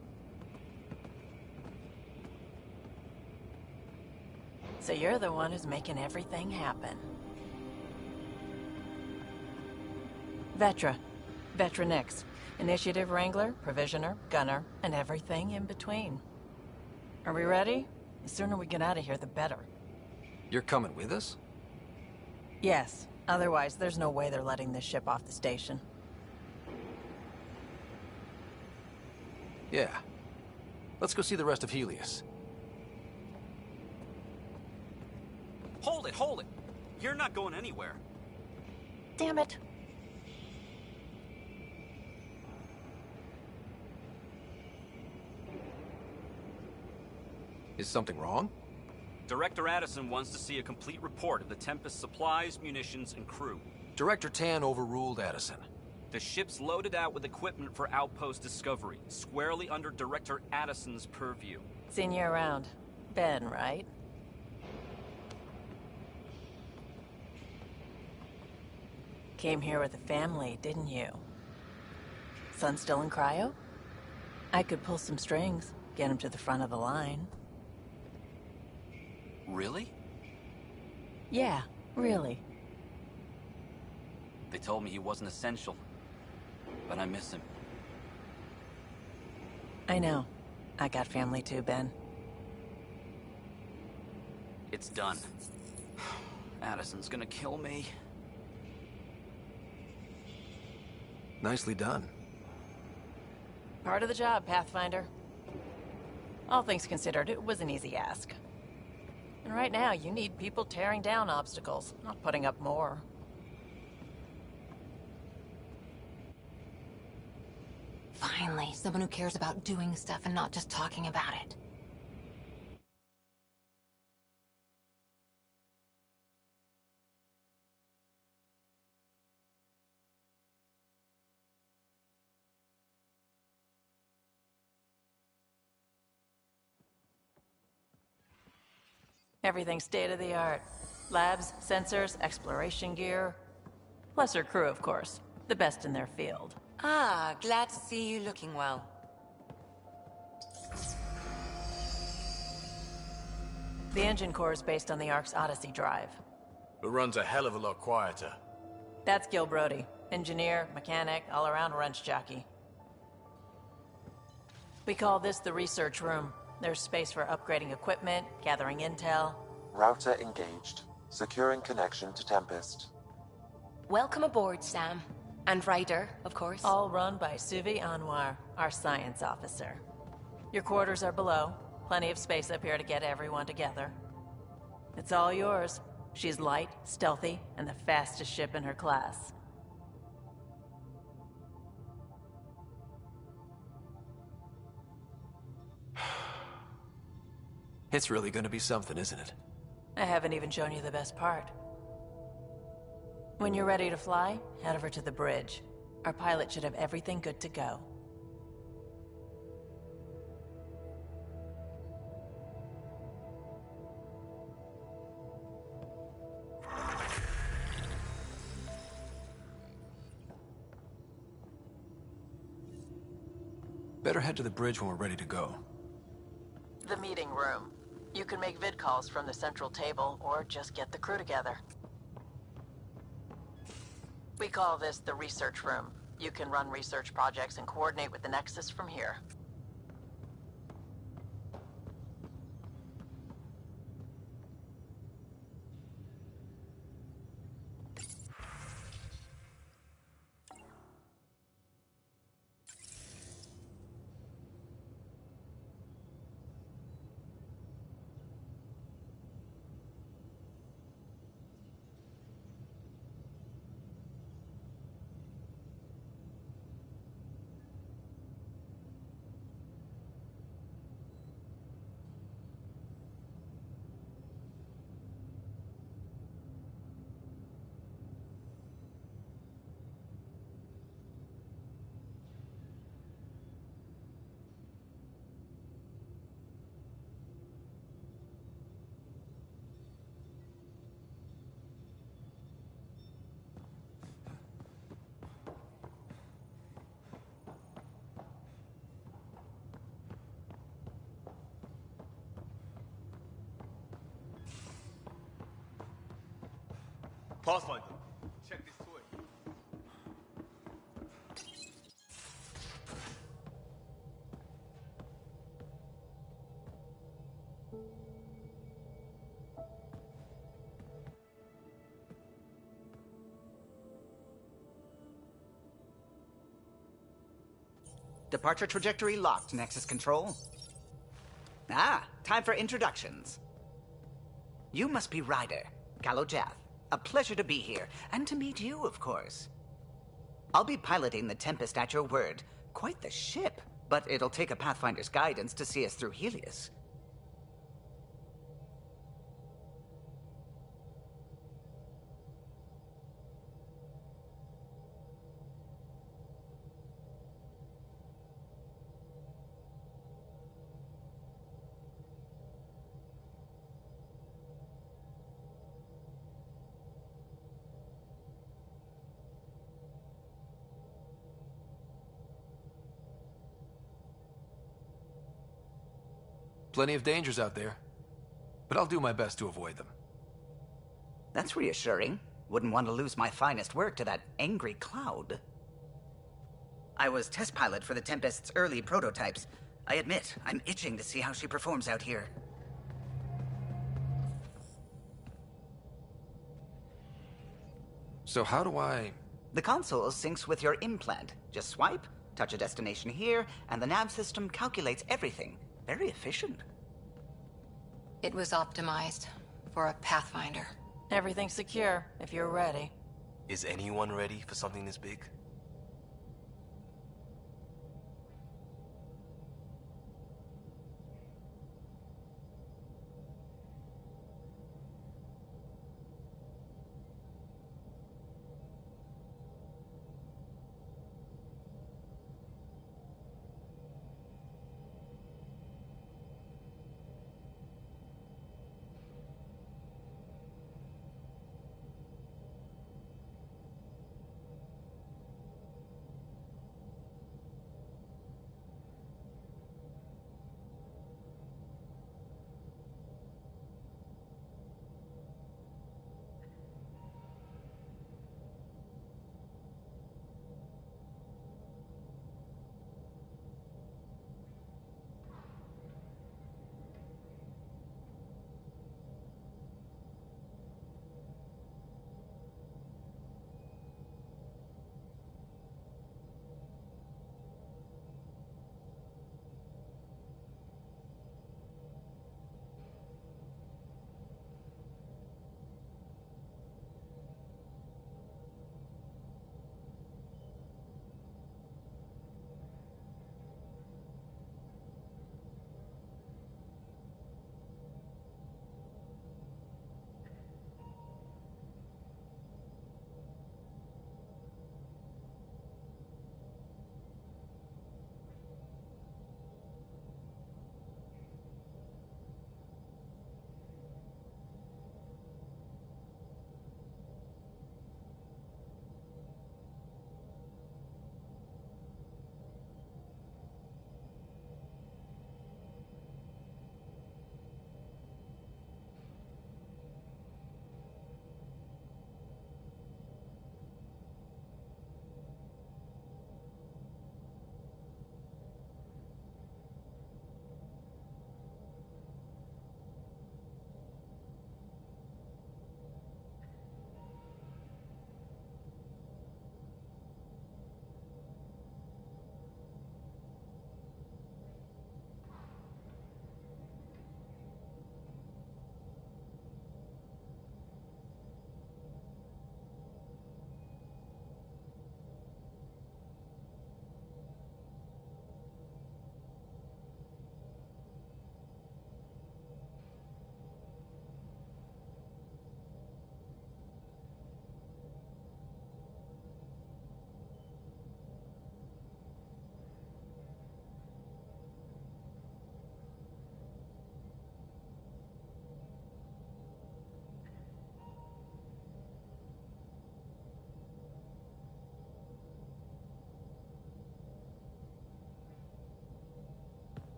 So you're the one who's making everything happen. Vetra. Vetra Nix. Initiative Wrangler, Provisioner, Gunner, and everything in between. Are we ready? The sooner we get out of here, the better. You're coming with us? Yes. Otherwise, there's no way they're letting this ship off the station. Yeah. Let's go see the rest of Helios. Hold it, hold it! You're not going anywhere. Damn it. Is something wrong? Director Addison wants to see a complete report of the Tempest's supplies, munitions, and crew. Director Tan overruled Addison. The ship's loaded out with equipment for outpost discovery, squarely under Director Addison's purview. Seen you around. Ben, right? Came here with a family, didn't you? Son still in cryo? I could pull some strings, get him to the front of the line. Really? Yeah, really. They told me he wasn't essential, but I miss him. I know. I got family too, Ben. It's done. Addison's gonna kill me. Nicely done. Part of the job, Pathfinder. All things considered, it was an easy ask. And right now, you need people tearing down obstacles, not putting up more. Finally, someone who cares about doing stuff and not just talking about it. Everything's state-of-the-art. Labs, sensors, exploration gear. Plus her crew, of course. The best in their field. Ah, glad to see you looking well. The engine core is based on the Ark's Odyssey drive. It runs a hell of a lot quieter. That's Gil Brody. Engineer, mechanic, all-around wrench jockey. We call this the research room. There's space for upgrading equipment, gathering intel. Router engaged. Securing connection to Tempest. Welcome aboard, Sam. And Ryder, of course. All run by Suvi Anwar, our science officer. Your quarters are below. Plenty of space up here to get everyone together. It's all yours. She's light, stealthy, and the fastest ship in her class. It's really gonna be something, isn't it? I haven't even shown you the best part. When you're ready to fly, head over to the bridge. Our pilot should have everything good to go. Better head to the bridge when we're ready to go. The meeting room. You can make vid calls from the central table, or just get the crew together. We call this the research room. You can run research projects and coordinate with the Nexus from here. Pathfinder, check this toy. Departure trajectory locked, Nexus Control. Ah, time for introductions. You must be Ryder, Kalojath. A pleasure to be here, and to meet you, of course. I'll be piloting the Tempest at your word. Quite the ship, but it'll take a Pathfinder's guidance to see us through Helios. Plenty of dangers out there. But I'll do my best to avoid them. That's reassuring. Wouldn't want to lose my finest work to that angry cloud. I was test pilot for the Tempest's early prototypes. I admit, I'm itching to see how she performs out here. So how do I... The console syncs with your implant. Just swipe, touch a destination here, and the nav system calculates everything. Very efficient. It was optimized for a Pathfinder. Everything's secure, if you're ready. Is anyone ready for something this big?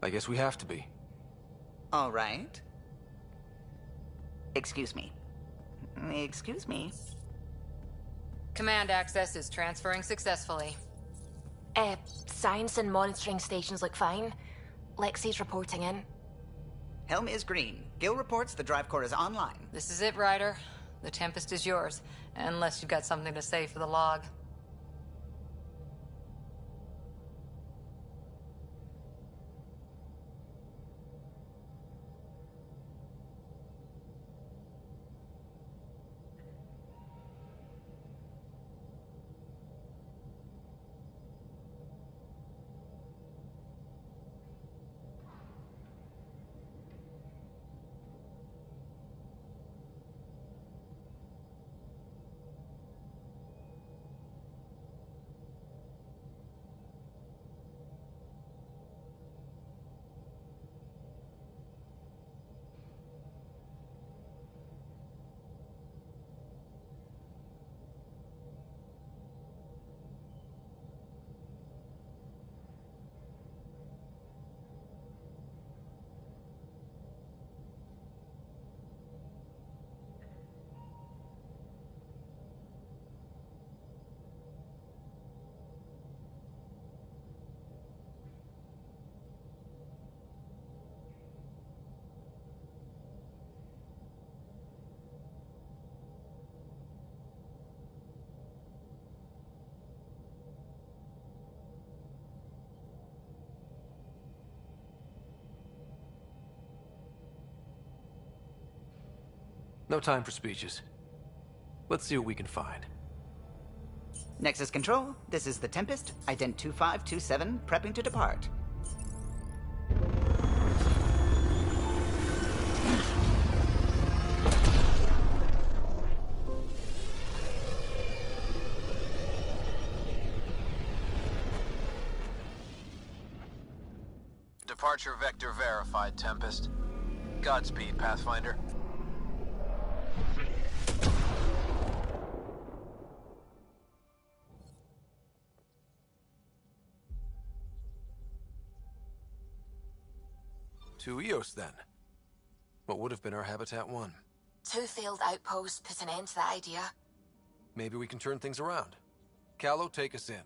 I guess we have to be. All right. Excuse me. Excuse me. Command access is transferring successfully. Science and monitoring stations look fine. Lexi's reporting in. Helm is green. Gil reports the drive core is online. This is it, Ryder. The Tempest is yours, unless you've got something to say for the log. No time for speeches. Let's see what we can find. Nexus Control, this is the Tempest, ident 2527, prepping to depart. Departure vector verified, Tempest. Godspeed, Pathfinder. To Eos, then. What would have been our Habitat 1? 2 failed outposts put an end to that idea. Maybe we can turn things around. Callow, take us in.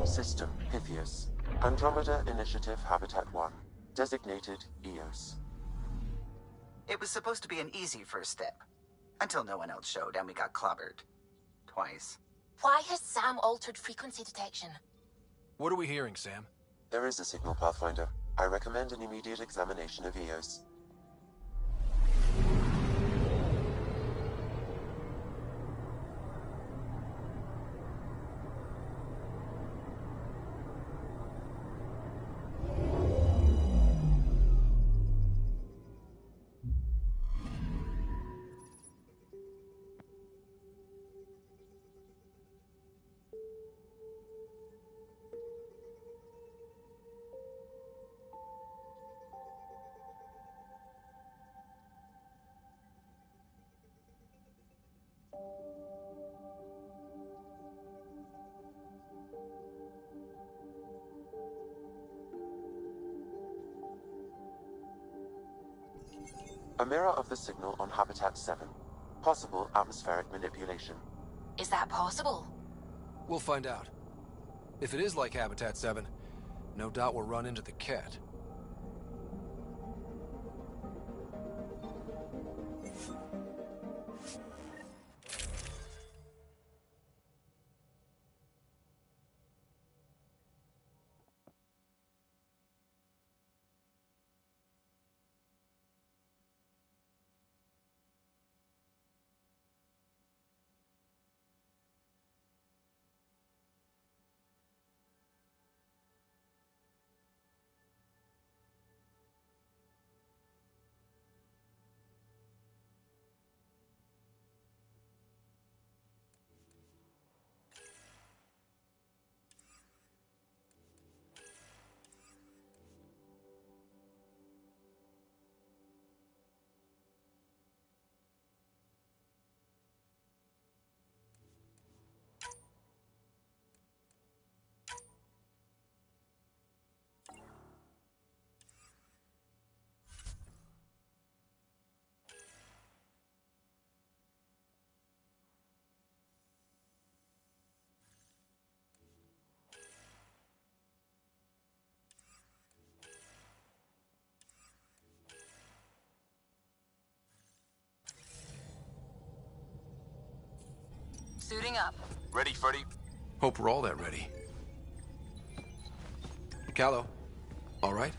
System Pythias. Andromeda Initiative Habitat 1. Designated Eos. It was supposed to be an easy first step. Until no one else showed and we got clobbered. Twice. Why has Sam altered frequency detection? What are we hearing, Sam? There is a signal, Pathfinder. I recommend an immediate examination of Eos. A mirror of the signal on Habitat 7. Possible atmospheric manipulation. Is that possible? We'll find out. If it is like Habitat 7, no doubt we'll run into the cat. Suiting up. Ready, Freddy? Hope we're all that ready. Callow, all right?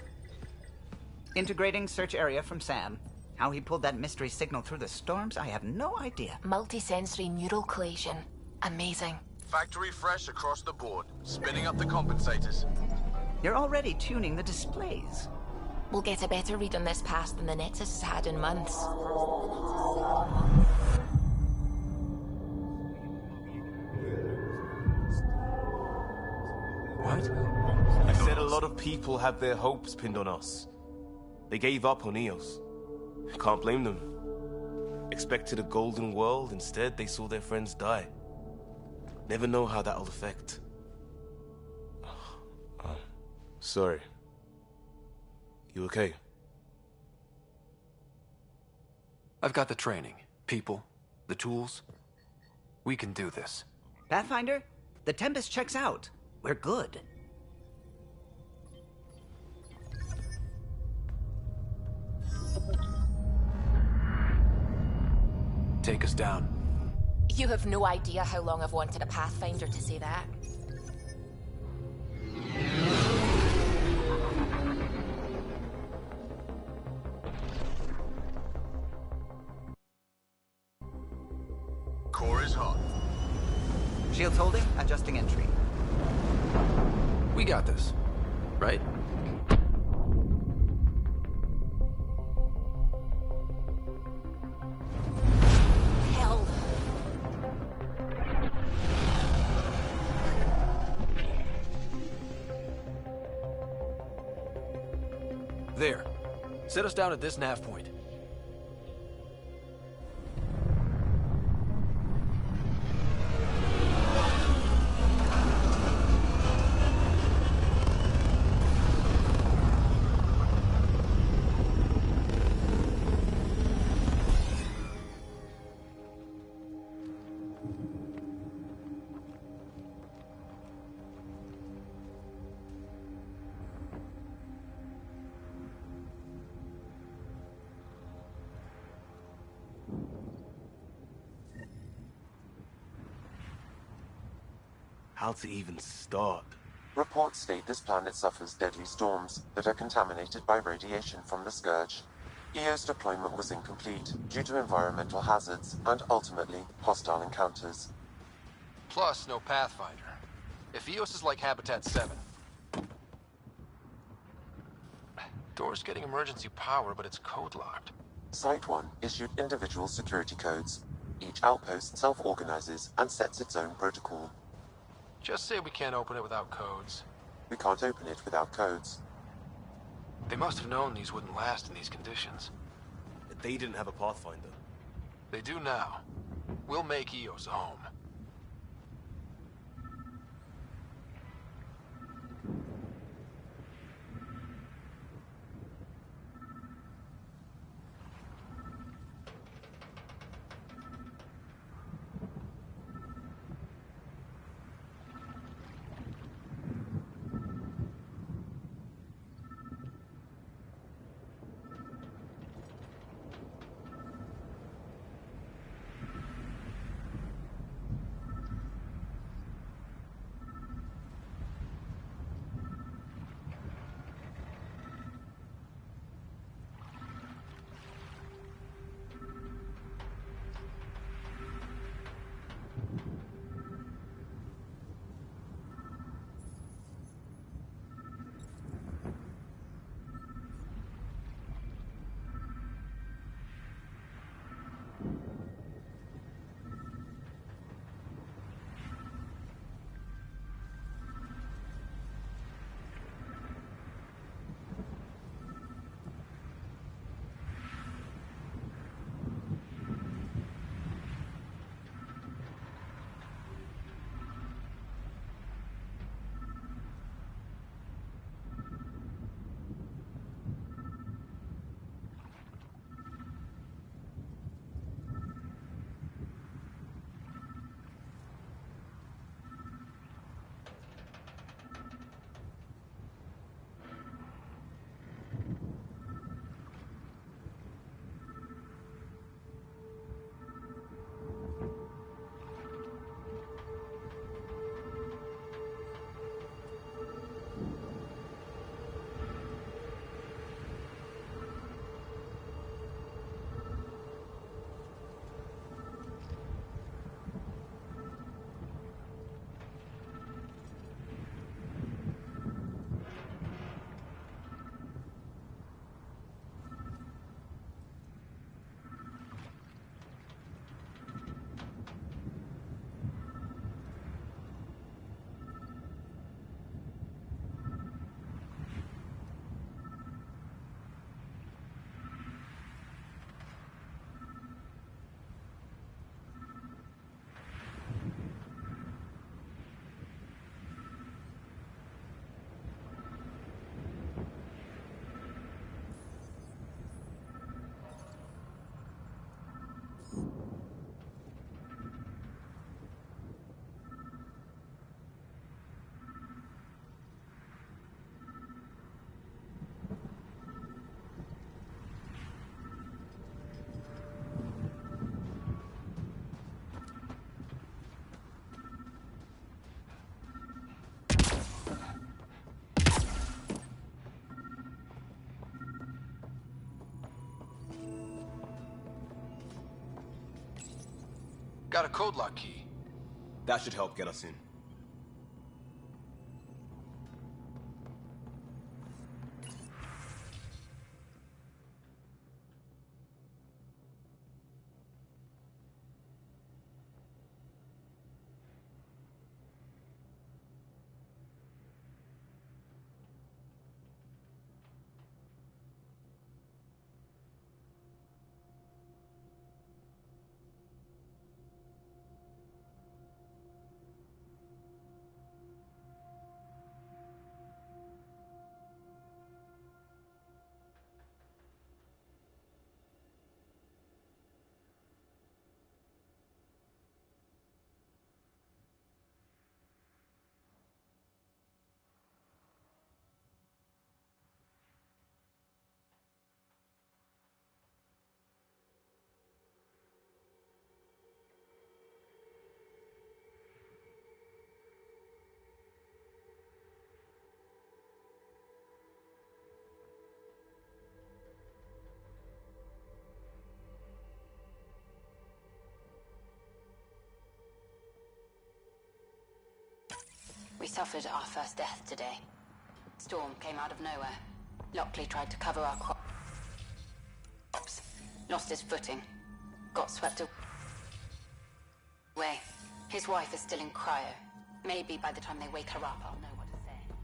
Integrating search area from Sam. How he pulled that mystery signal through the storms, I have no idea. Multisensory neural collation. Amazing. Factory fresh across the board. Spinning up the compensators. You're already tuning the displays. We'll get a better read on this pass than the Nexus has had in months. What? I said a lot of people have their hopes pinned on us. They gave up on Eos. Can't blame them. Expected a golden world, instead they saw their friends die. Never know how that'll affect. Sorry. You okay? I've got the training, people, the tools. We can do this. Pathfinder, the Tempest checks out. We're good. Take us down. You have no idea how long I've wanted a Pathfinder to say that. Core is hot. Shields holding, adjusting entry. We got this, right? Hell. There. Set us down at this nav point. How to even start? Reports state this planet suffers deadly storms that are contaminated by radiation from the Scourge. EO's deployment was incomplete due to environmental hazards and, ultimately, hostile encounters. Plus, no Pathfinder. If Eos is like Habitat 7... Door's getting emergency power, but it's code-locked. Site 1 issued individual security codes. Each outpost self-organizes and sets its own protocol. Just say we can't open it without codes. We can't open it without codes. They must have known these wouldn't last in these conditions. They didn't have a Pathfinder. They do now. We'll make Eos a home. got a code lock key. That should help get us in. We suffered our first death today. Storm came out of nowhere. Lockley tried to cover our crops. Lost his footing. Got swept away. His wife is still in cryo. Maybe by the time they wake her up, I'll know what to say.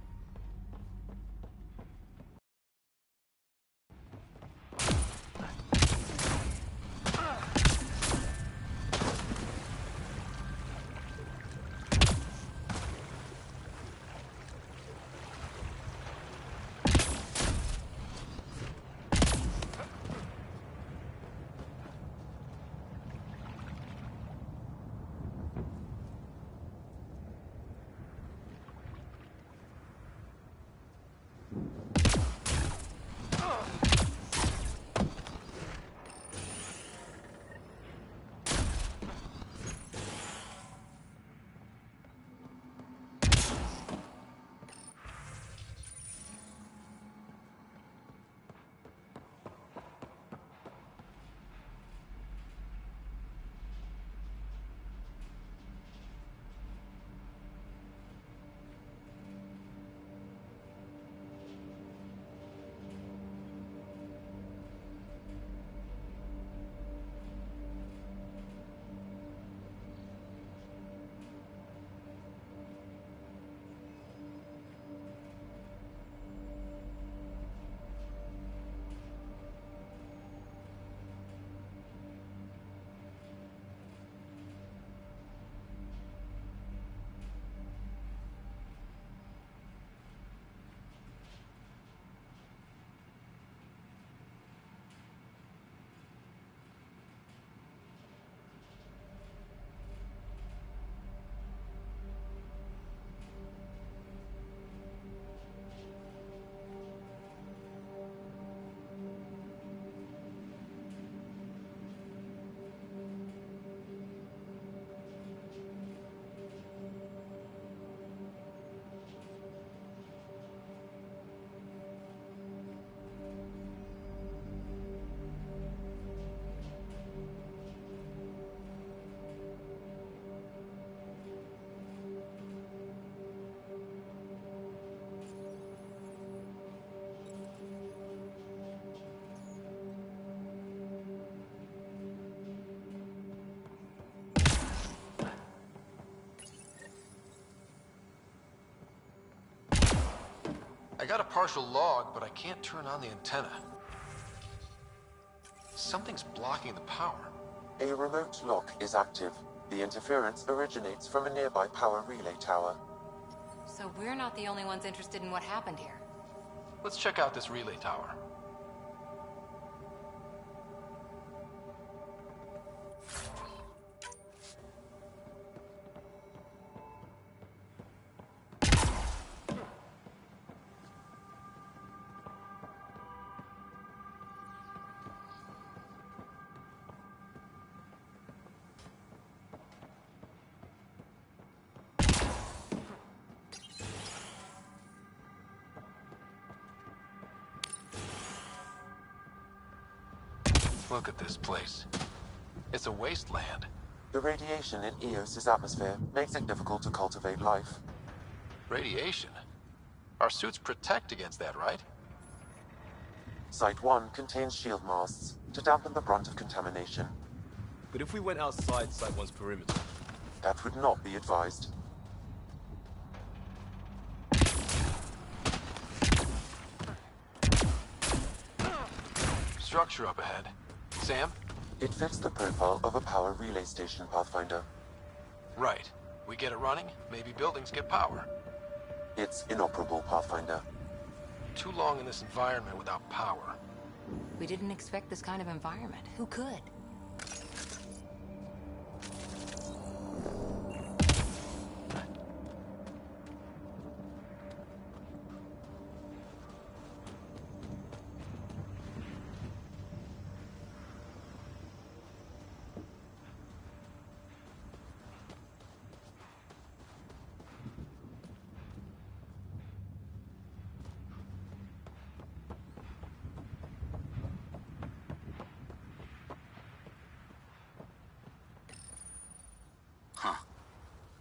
I got a partial log, but I can't turn on the antenna. Something's blocking the power. A remote lock is active. The interference originates from a nearby power relay tower. So we're not the only ones interested in what happened here. Let's check out this relay tower. Look at this place. It's a wasteland. The radiation in Eos's atmosphere makes it difficult to cultivate life. Radiation? Our suits protect against that, right? Site 1 contains shield masts to dampen the brunt of contamination. But if we went outside Site 1's perimeter? That would not be advised. Structure up ahead. Sam? It fits the profile of a power relay station, Pathfinder. Right. We get it running, maybe buildings get power. It's inoperable, Pathfinder. Too long in this environment without power. We didn't expect this kind of environment. Who could?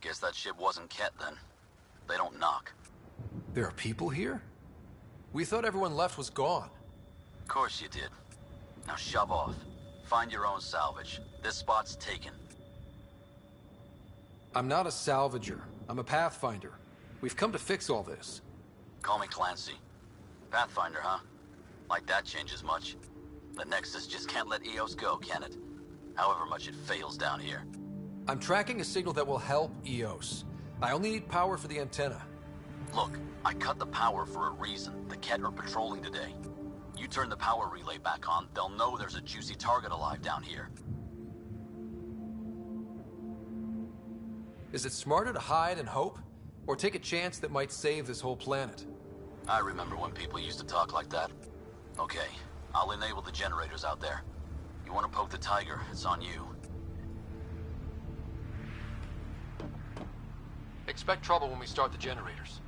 Guess that ship wasn't Ket then. They don't knock. There are people here? We thought everyone left was gone. Of course you did. Now shove off. Find your own salvage. This spot's taken. I'm not a salvager. I'm a Pathfinder. We've come to fix all this. Call me Clancy. Pathfinder, huh? Like that changes much. The Nexus just can't let Eos go, can it? However much it fails down here. I'm tracking a signal that will help Eos. I only need power for the antenna. Look, I cut the power for a reason. The Ket are patrolling today. You turn the power relay back on, they'll know there's a juicy target alive down here. Is it smarter to hide and hope? Or take a chance that might save this whole planet? I remember when people used to talk like that. Okay, I'll enable the generators out there. You want to poke the tiger, it's on you. Expect trouble when we start the generators.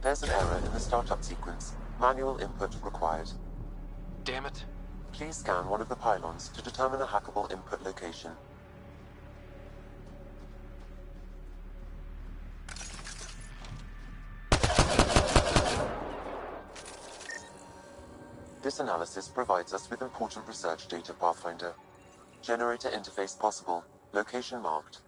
There's an error in the startup sequence. Manual input required. Damn it. Please scan one of the pylons to determine a hackable input location. This analysis provides us with important research data, Pathfinder. Generator interface possible. Location marked.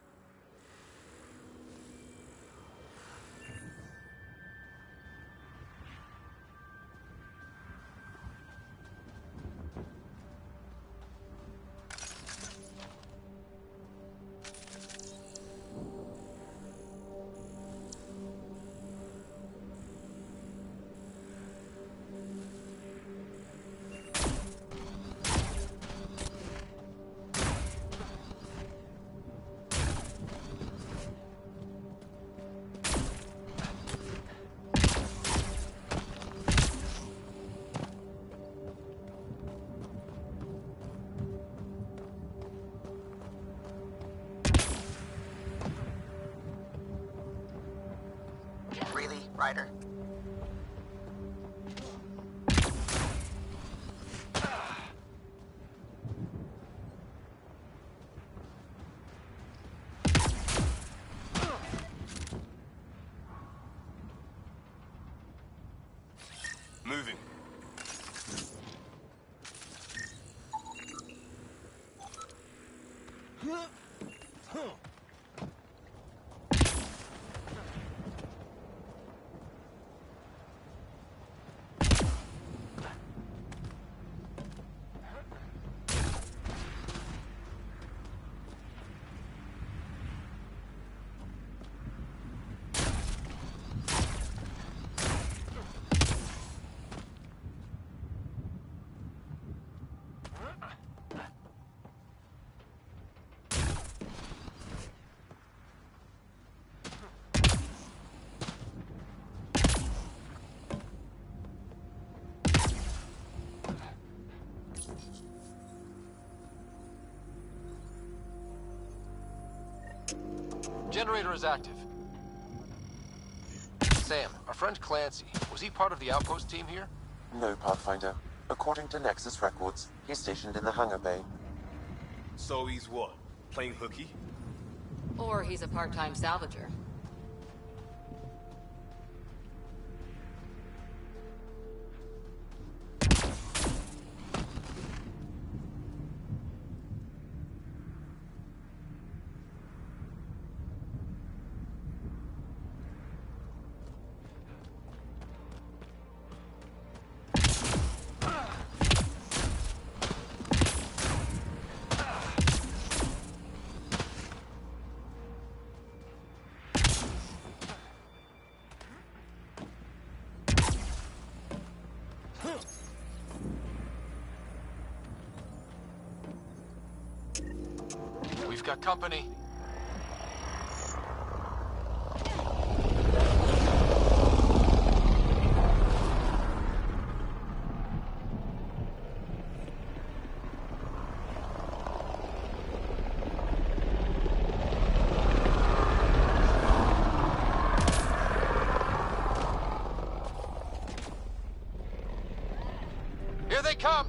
Generator is active. Sam, our friend Clancy, was he part of the outpost team here? No, Pathfinder. According to Nexus records, he's stationed in the hangar bay. So he's what? Playing hooky? Or he's a part-time salvager. We've got company. Here they come!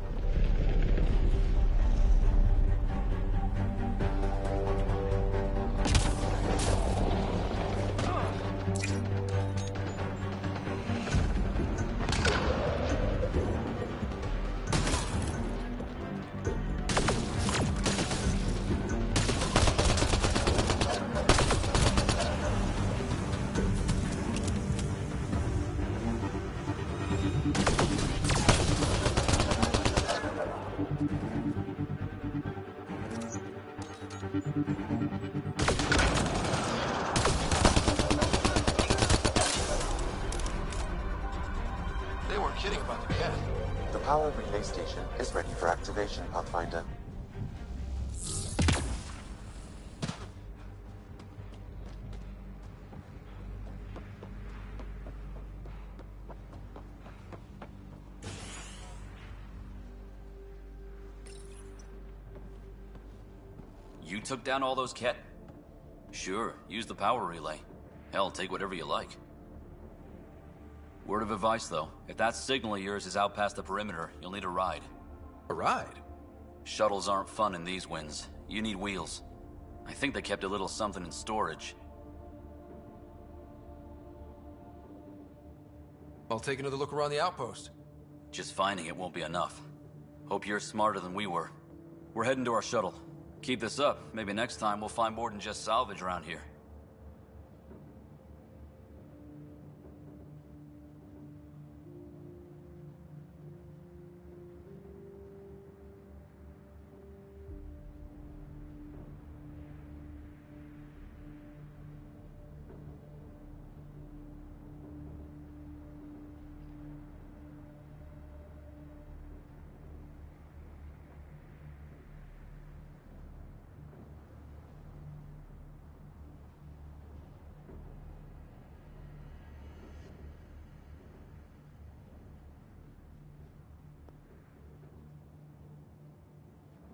They weren't kidding about the cat. The power relay station is ready for activation, Pathfinder. You took down all those cat... Sure, use the power relay. Hell, take whatever you like. Word of advice, though. If that signal of yours is out past the perimeter, you'll need a ride. A ride? Shuttles aren't fun in these winds. You need wheels. I think they kept a little something in storage. I'll take another look around the outpost. Just finding it won't be enough. Hope you're smarter than we were. We're heading to our shuttle. Keep this up. Maybe next time we'll find more than just salvage around here.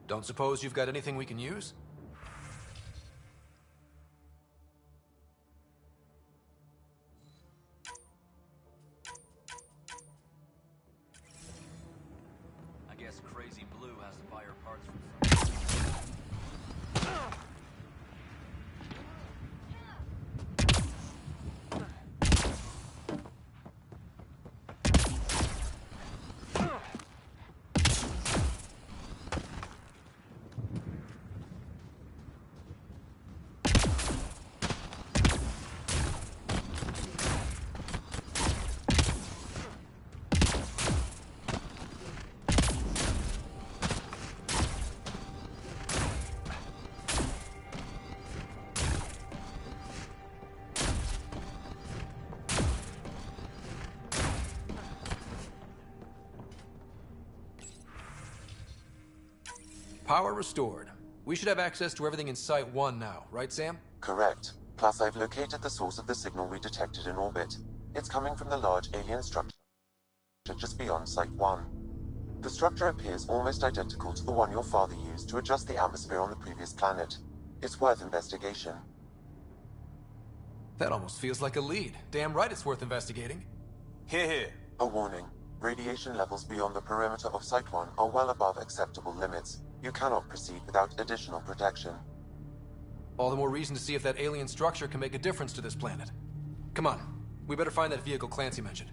Don't suppose you've got anything we can use? I guess Crazy Blue has to buy her parts from Power restored. We should have access to everything in Site 1 now, right, Sam? Correct. Plus, I've located the source of the signal we detected in orbit. It's coming from the large alien structure just beyond Site 1. The structure appears almost identical to the one your father used to adjust the atmosphere on the previous planet. It's worth investigation. That almost feels like a lead. Damn right it's worth investigating. Here. A warning. Radiation levels beyond the perimeter of Site 1 are well above acceptable limits. You cannot proceed without additional protection. All the more reason to see if that alien structure can make a difference to this planet. Come on, we better find that vehicle Clancy mentioned.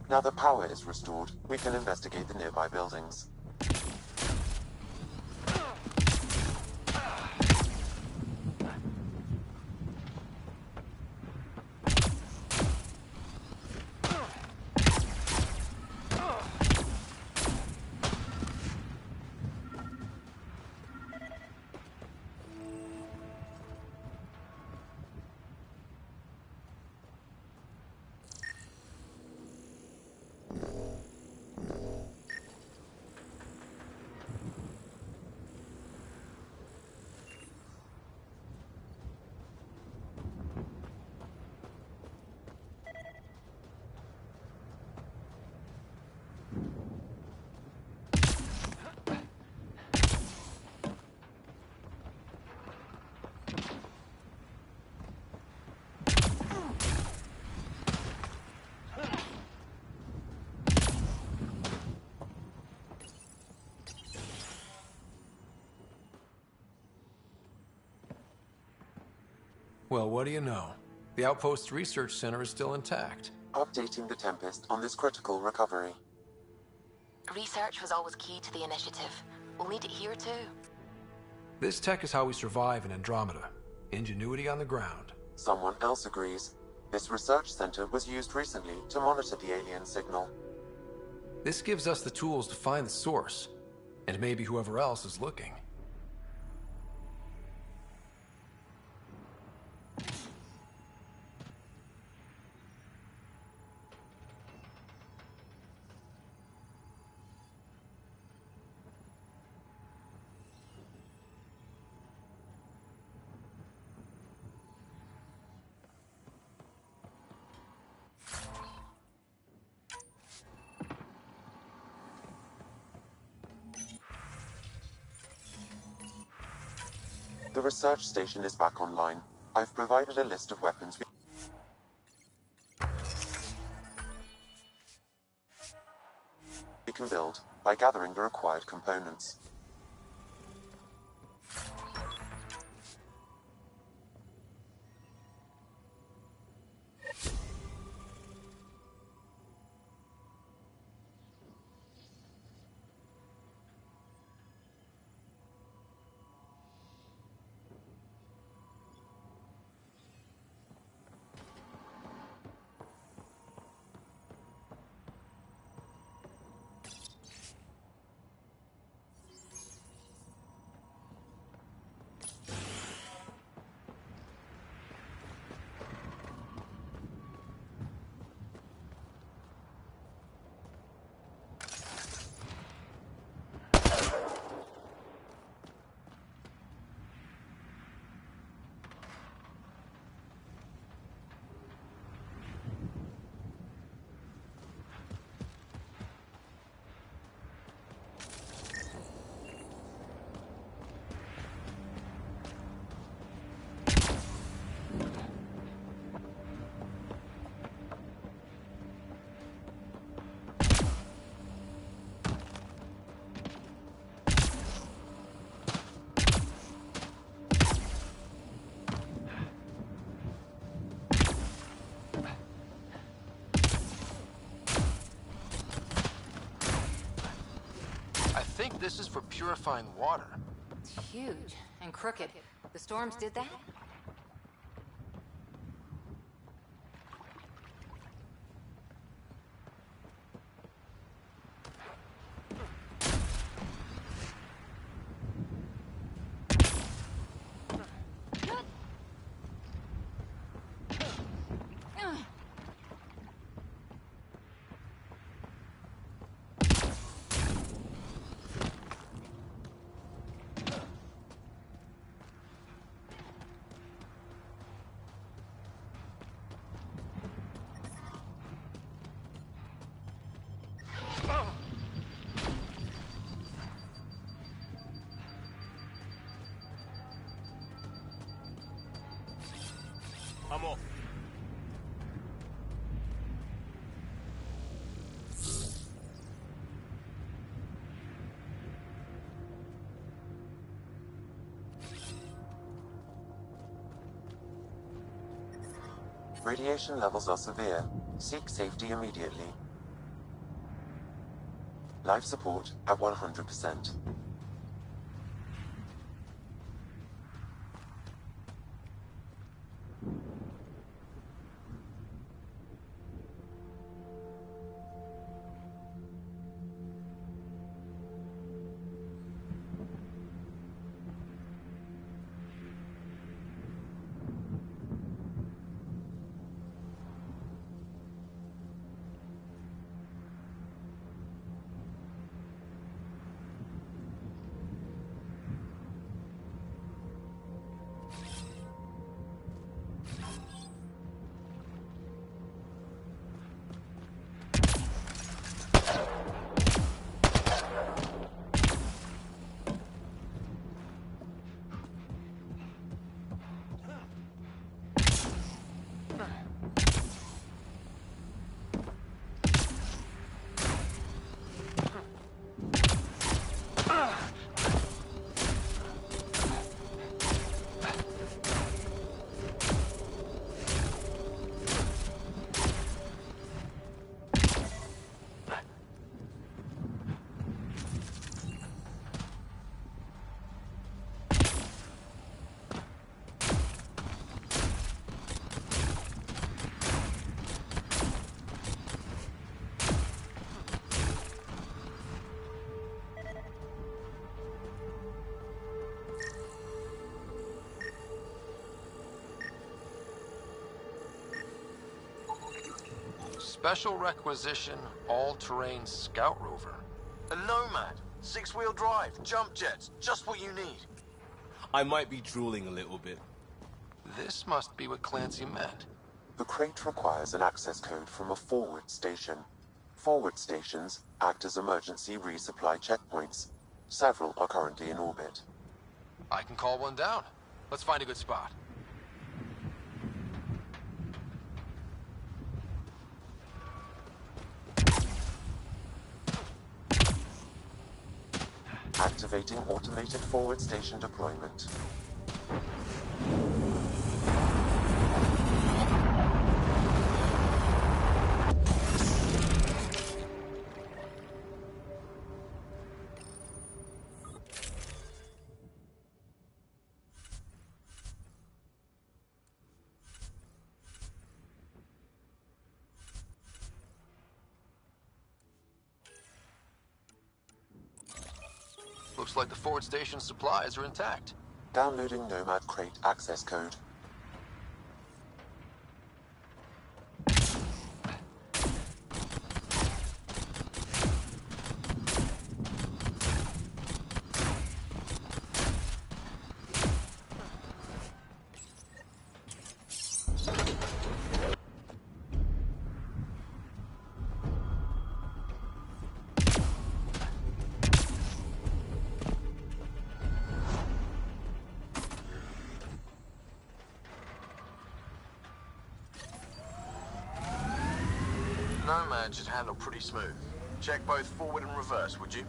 Now that power is restored, we can investigate the nearby buildings. Well, what do you know? The Outpost Research Center is still intact. Updating the Tempest on this critical recovery. Research was always key to the initiative. We'll need it here too. This tech is how we survive in Andromeda. Ingenuity on the ground. Someone else agrees. This research center was used recently to monitor the alien signal. This gives us the tools to find the source, and maybe whoever else is looking. The research station is back online. I've provided a list of weapons we can build by gathering the required components. I think this is for purifying water. It's huge and crooked. The storms did that? Radiation levels are severe. Seek safety immediately. Life support at 100%. Special requisition, all-terrain scout rover. A Nomad, 6-wheel drive, jump jets, just what you need. I might be drooling a little bit. This must be what Clancy meant. The crate requires an access code from a forward station. Forward stations act as emergency resupply checkpoints. Several are currently in orbit. I can call one down. Let's find a good spot. Activating automated forward station deployment. Looks like the forward station supplies are intact. Downloading Nomad crate access code. Nomad should handle pretty smooth. Check both forward and reverse, would you?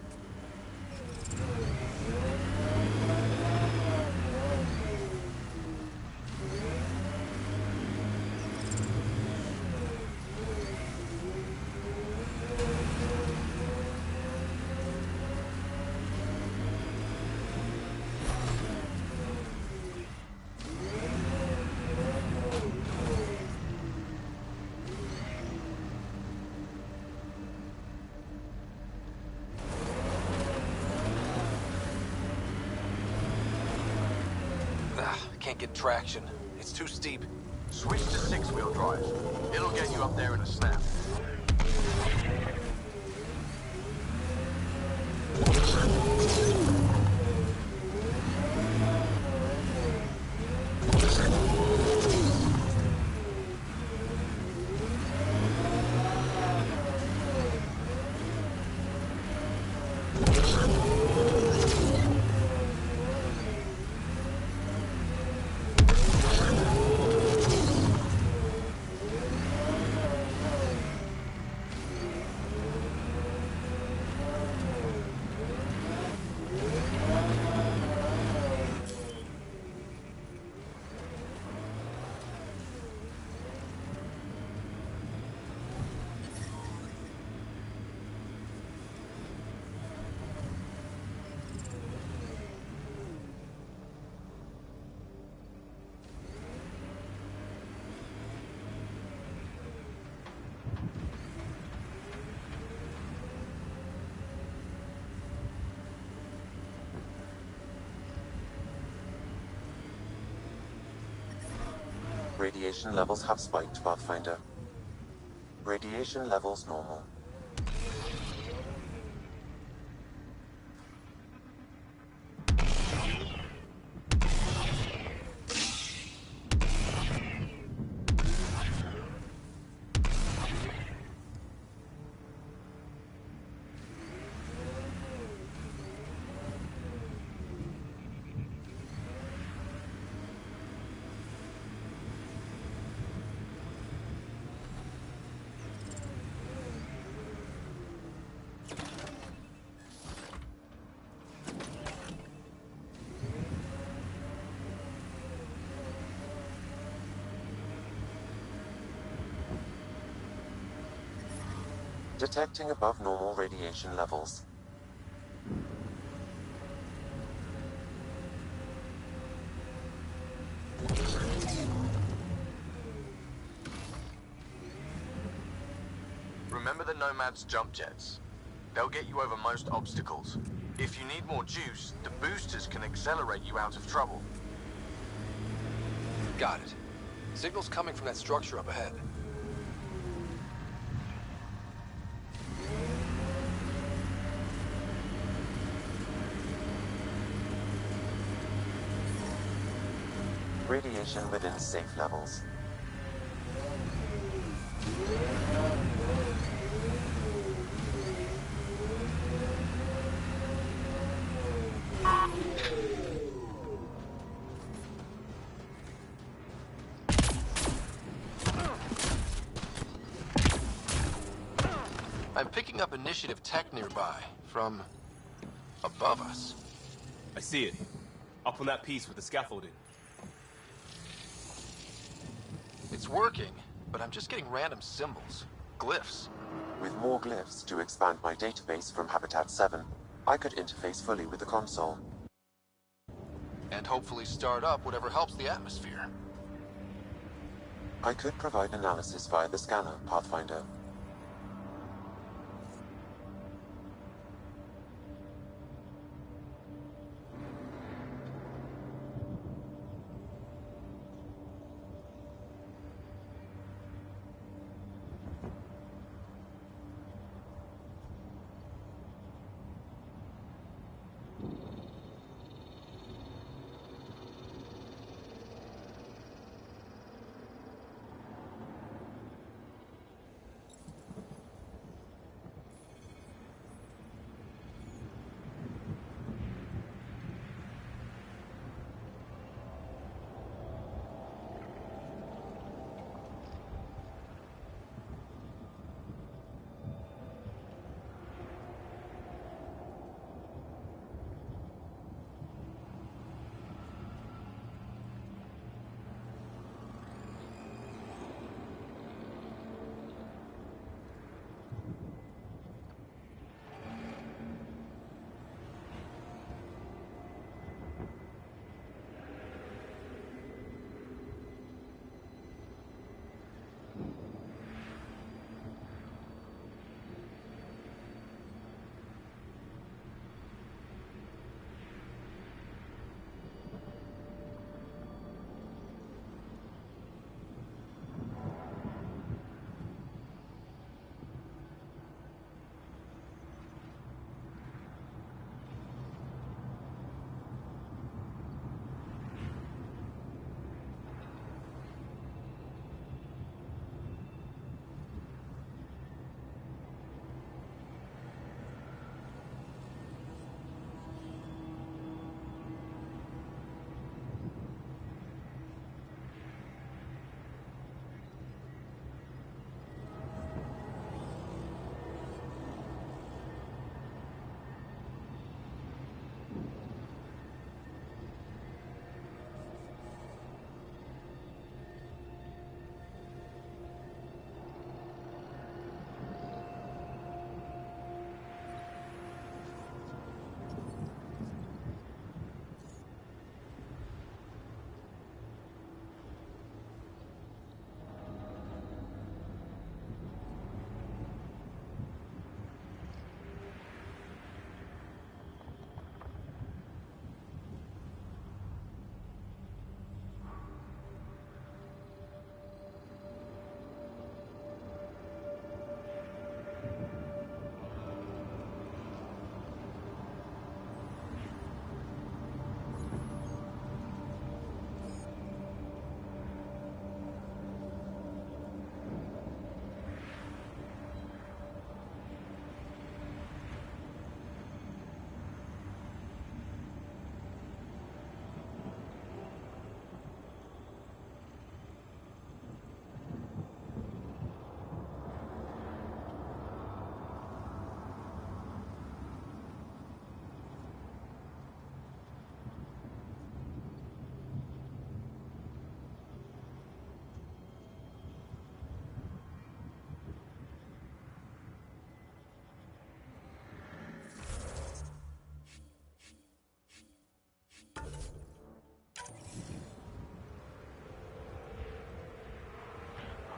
Can't get traction. It's too steep. Switch to 6-wheel drive. It'll get you up there in a snap. Radiation levels have spiked, Pathfinder. Radiation levels normal. Detecting above normal radiation levels. Remember the Nomad's jump jets. They'll get you over most obstacles. If you need more juice, the boosters can accelerate you out of trouble. Got it. Signal's coming from that structure up ahead. Radiation within safe levels. I'm picking up initiative tech nearby, from above us. I see it. Up on that piece with the scaffolding. It's working, but I'm just getting random symbols, glyphs. With more glyphs to expand my database from Habitat 7, I could interface fully with the console. And hopefully start up whatever helps the atmosphere. I could provide analysis via the scanner, Pathfinder.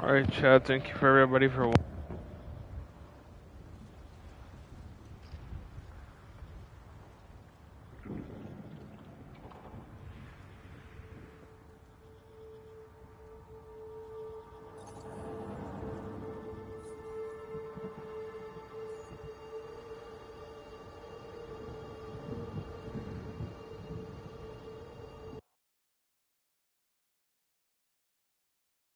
Alright, chat. Thank you for everybody for watching.